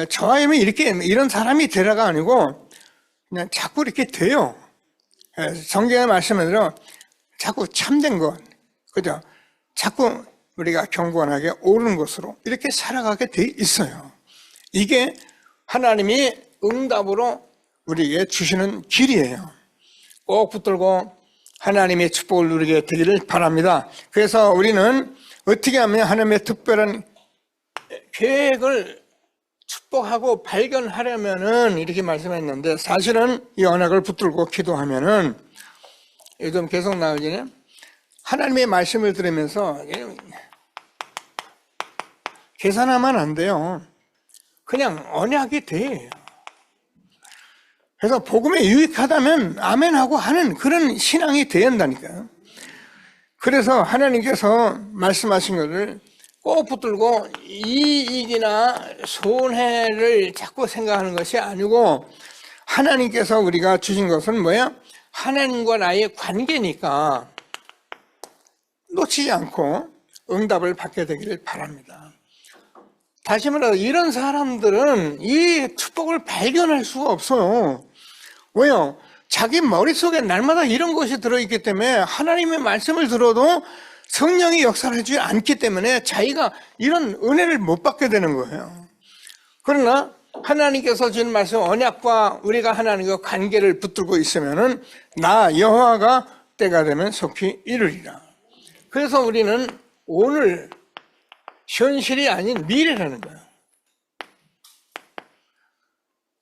저와 여러분이 이렇게 이런 사람이 되라가 아니고 그냥 자꾸 이렇게 돼요. 성경의 말씀대로 자꾸 참된 것, 그죠? 자꾸 우리가 경건하게 옳은 것으로 이렇게 살아가게 돼 있어요. 이게 하나님이 응답으로 우리에게 주시는 길이에요. 꼭 붙들고 하나님의 축복을 누리게 되기를 바랍니다. 그래서 우리는 어떻게 하면 하나님의 특별한 계획을 축복하고 발견하려면은 이렇게 말씀했는데 사실은 이 언약을 붙들고 기도하면은 요즘 계속 나오지네. 하나님의 말씀을 들으면서 계산하면 안 돼요. 그냥 언약이 돼. 그래서 복음에 유익하다면 아멘하고 하는 그런 신앙이 돼야 한다니까요. 그래서 하나님께서 말씀하신 것을 꼭 붙들고 이익이나 손해를 자꾸 생각하는 것이 아니고 하나님께서 우리가 주신 것은 뭐야? 하나님과 나의 관계니까 놓치지 않고 응답을 받게 되기를 바랍니다. 다시 말해서 이런 사람들은 이 축복을 발견할 수가 없어요. 왜요? 자기 머릿속에 날마다 이런 것이 들어있기 때문에 하나님의 말씀을 들어도 성령이 역사를 해주지 않기 때문에 자기가 이런 은혜를 못 받게 되는 거예요. 그러나 하나님께서 주신 말씀 언약과 우리가 하나님과 관계를 붙들고 있으면은 나 여호와가 때가 되면 속히 이루리라. 그래서 우리는 오늘 현실이 아닌 미래라는 거예요.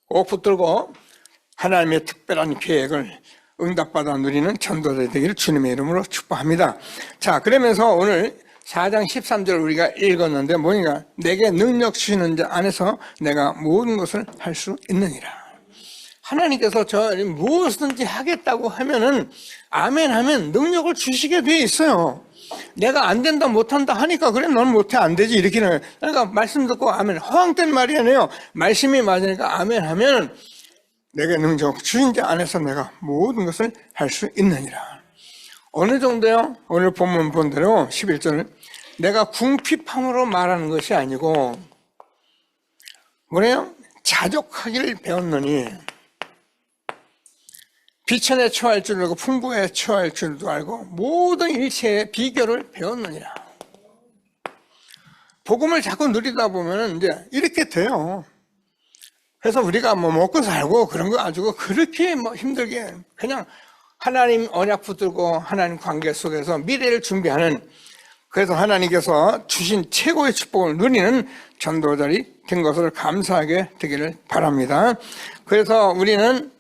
꼭 붙들고 하나님의 특별한 계획을 응답받아 누리는 전도자 되기를 주님의 이름으로 축복합니다. 자, 그러면서 오늘 4장 13절 우리가 읽었는데 뭐니까 내게 능력 주시는 자 안에서 내가 모든 것을 할 수 있느니라. 하나님께서 저 무엇이든지 하겠다고 하면은 아멘 하면 능력을 주시게 돼 있어요. 내가 안 된다 못한다 하니까 그래 넌 못해 안 되지 이렇게는. 그러니까 말씀 듣고 아멘 허황된 말이 아니에요. 말씀이 맞으니까 아멘 하면 내게 능력 주신 자 안에서 내가 모든 것을 할 수 있느니라. 어느 정도요? 오늘 본문 본 대로 11절은 내가 궁핍함으로 말하는 것이 아니고 뭐래요? 자족하기를 배웠느니 비천에 처할 줄 알고 풍부에 처할 줄도 알고 모든 일체의 비결을 배웠느니라. 복음을 자꾸 누리다 보면 이제 이렇게 돼요. 그래서 우리가 뭐 먹고 살고 그런 거 가지고 그렇게 뭐 힘들게 그냥 하나님 언약 붙들고 하나님 관계 속에서 미래를 준비하는, 그래서 하나님께서 주신 최고의 축복을 누리는 전도자들이 된 것을 감사하게 되기를 바랍니다. 그래서 우리는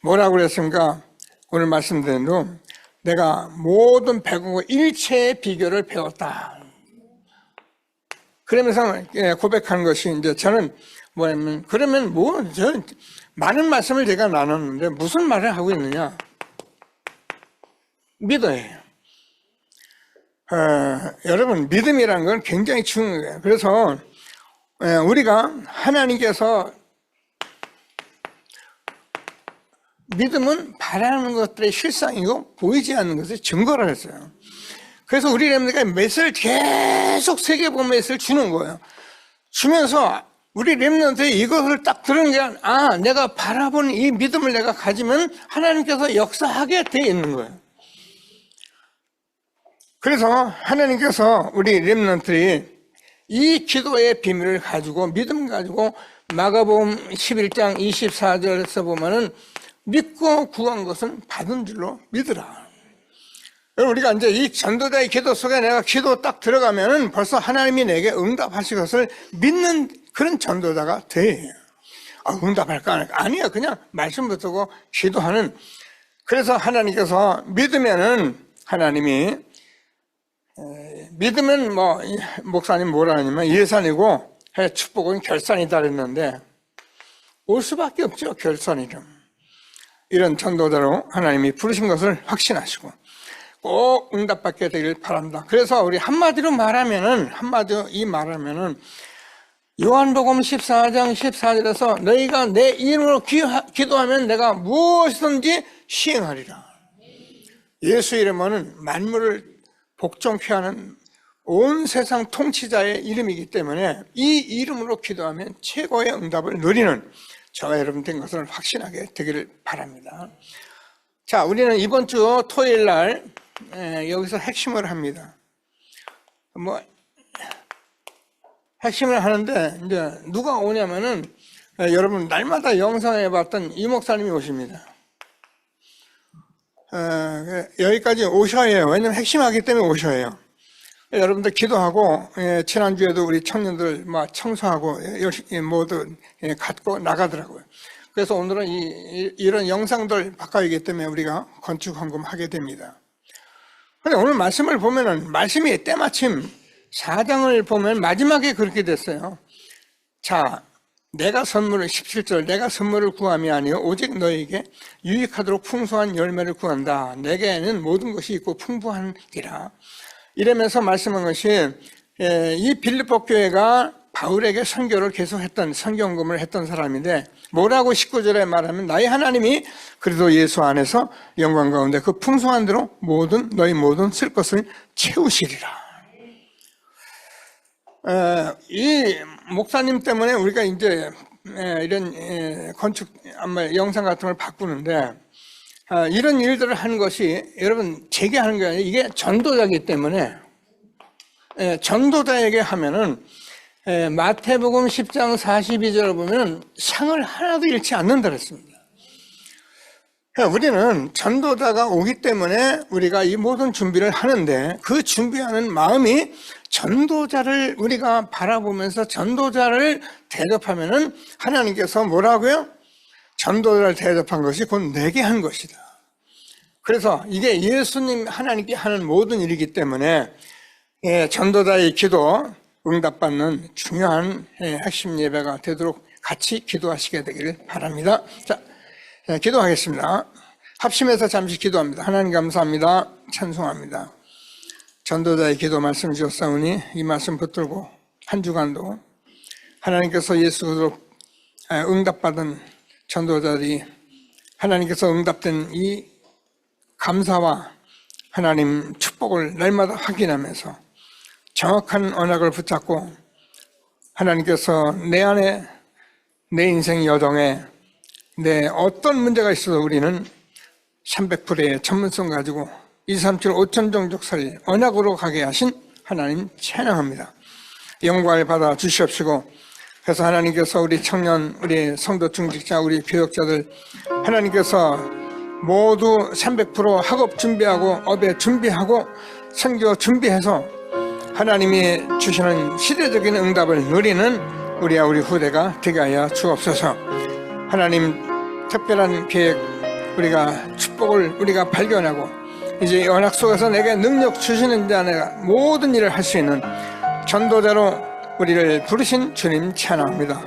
뭐라고 그랬습니까? 오늘 말씀드린 대로 내가 모든 배우고 일체의 비결을 배웠다. 그러면서 고백하는 것이 이제 저는 뭐냐면, 그러면 저는 많은 말씀을 제가 나눴는데 무슨 말을 하고 있느냐? 믿어요. 여러분, 믿음이라는 건 굉장히 중요해요. 그래서 우리가 하나님께서 믿음은 바라는 것들의 실상이고 보이지 않는 것의 증거를 했어요. 그래서 우리 렘넌트가 맷을 계속 세계보면 맷을 주는 거예요. 주면서 우리 렘넌트에 이것을 딱 들은 게, 내가 바라보는 이 믿음을 내가 가지면 하나님께서 역사하게 돼 있는 거예요. 그래서 하나님께서 우리 렘넌트들이 이 기도의 비밀을 가지고 믿음 가지고 마가복음 11장 24절에서 보면은 믿고 구한 것은 받은 줄로 믿으라. 우리가 이제 이 전도자의 기도 속에 내가 기도 딱 들어가면은 벌써 하나님이 내게 응답하실 것을 믿는 그런 전도자가 돼. 응답할까 안 할까? 아니야. 그냥 말씀 붙들고 기도하는. 그래서 하나님께서 믿으면은 하나님이, 믿으면 뭐 목사님 뭐라 하냐면 예산이고 축복은 결산이다 그랬는데 올 수밖에 없죠. 결산이죠. 이런 전도자로 하나님이 부르신 것을 확신하시고 꼭 응답받게 되길 바랍니다. 그래서 우리 한마디로 말하면은 요한복음 14장 14절에서 너희가 내 이름으로 기도하면 내가 무엇이든지 시행하리라. 예수 이름은 만물을 복종케 하는 온 세상 통치자의 이름이기 때문에 이 이름으로 기도하면 최고의 응답을 누리는 저와 여러분 된 것을 확신하게 되기를 바랍니다. 자, 우리는 이번 주 토요일 날 여기서 핵심을 합니다. 핵심을 하는데 이제 누가 오냐면은 여러분 날마다 영상에 봤던 이 목사님이 오십니다. 여기까지 오셔야 해요. 왜냐면 핵심하기 때문에 오셔야 해요. 여러분들 기도하고, 지난주에도 우리 청년들 막 청소하고 열심히 모두 갖고 나가더라고요. 그래서 오늘은 이런 영상들 바꿔야기 때문에 우리가 건축 헌금하게 됩니다. 근데 오늘 말씀을 보면은 말씀이 때마침 4장을 보면 마지막에 그렇게 됐어요. 자, 내가 선물을 17절 내가 선물을 구함이 아니요 오직 너에게 유익하도록 풍성한 열매를 구한다. 내게는 모든 것이 있고 풍부하니라. 이러면서 말씀한 것이 이 빌립보 교회가 바울에게 선교를 계속했던 선교헌금을 했던 사람인데 뭐라고 19절에 말하면 나의 하나님이 그리스도 예수 안에서 영광 가운데 그 풍성한 대로 너희 모든 쓸 것을 채우시리라. 이 목사님 때문에 우리가 이제 이런 건축 영상 같은 걸 바꾸는데 이런 일들을 하는 것이 여러분 제게 하는 게 아니라 이게 전도자이기 때문에 전도자에게 하면은 마태복음 10장 42절을 보면 상을 하나도 잃지 않는다 그랬습니다. 우리는 전도자가 오기 때문에 우리가 이 모든 준비를 하는데 그 준비하는 마음이 전도자를 우리가 바라보면서 전도자를 대접하면은 하나님께서 뭐라고요? 전도자를 대접한 것이 곧 내게 한 것이다. 그래서 이게 예수님 하나님께 하는 모든 일이기 때문에 전도자의 기도 응답받는 중요한 핵심 예배가 되도록 같이 기도하시게 되기를 바랍니다. 자, 기도하겠습니다. 합심해서 잠시 기도합니다. 하나님 감사합니다. 찬송합니다. 전도자의 기도 말씀 주셨사오니 이 말씀 붙들고 한 주간도 하나님께서 예수 그리스도로 응답받은 전도자들이 하나님께서 응답된 이 감사와 하나님 축복을 날마다 확인하면서 정확한 언약을 붙잡고 하나님께서 내 안에 내 인생 여정에 내 어떤 문제가 있어도 우리는 300%의 전문성 가지고 237 5천 종족 살 언약으로 가게 하신 하나님 찬양합니다. 영광을 받아 주시옵시고 그래서 하나님께서 우리 청년, 우리 성도 중직자, 우리 교역자들 하나님께서 모두 300% 학업 준비하고 업에 준비하고 선교 준비해서 하나님이 주시는 시대적인 응답을 누리는 우리와 우리 후대가 되게 하여 주옵소서. 하나님 특별한 계획, 우리가 축복을 우리가 발견하고 이제 언약 속에서 내게 능력 주시는 자 내가 모든 일을 할 수 있는 전도자로 우리를 부르신 주님 찬양합니다.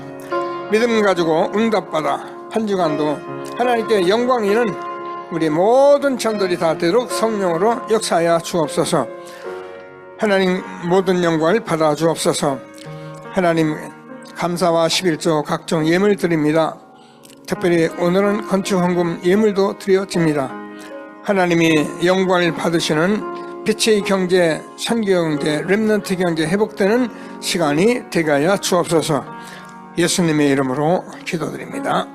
믿음 가지고 응답받아 한 주간도 하나님께 영광 있는 우리 모든 전도리 다 되도록 성령으로 역사하여 주옵소서. 하나님 모든 영광을 받아 주옵소서. 하나님 감사와 11조 각종 예물 드립니다. 특별히 오늘은 건축헌금 예물도 드려집니다. 하나님이 영광을 받으시는 빛의 경제, 선교 경제, 렘넌트 경제 회복되는 시간이 되게 하여 주옵소서. 예수님의 이름으로 기도드립니다.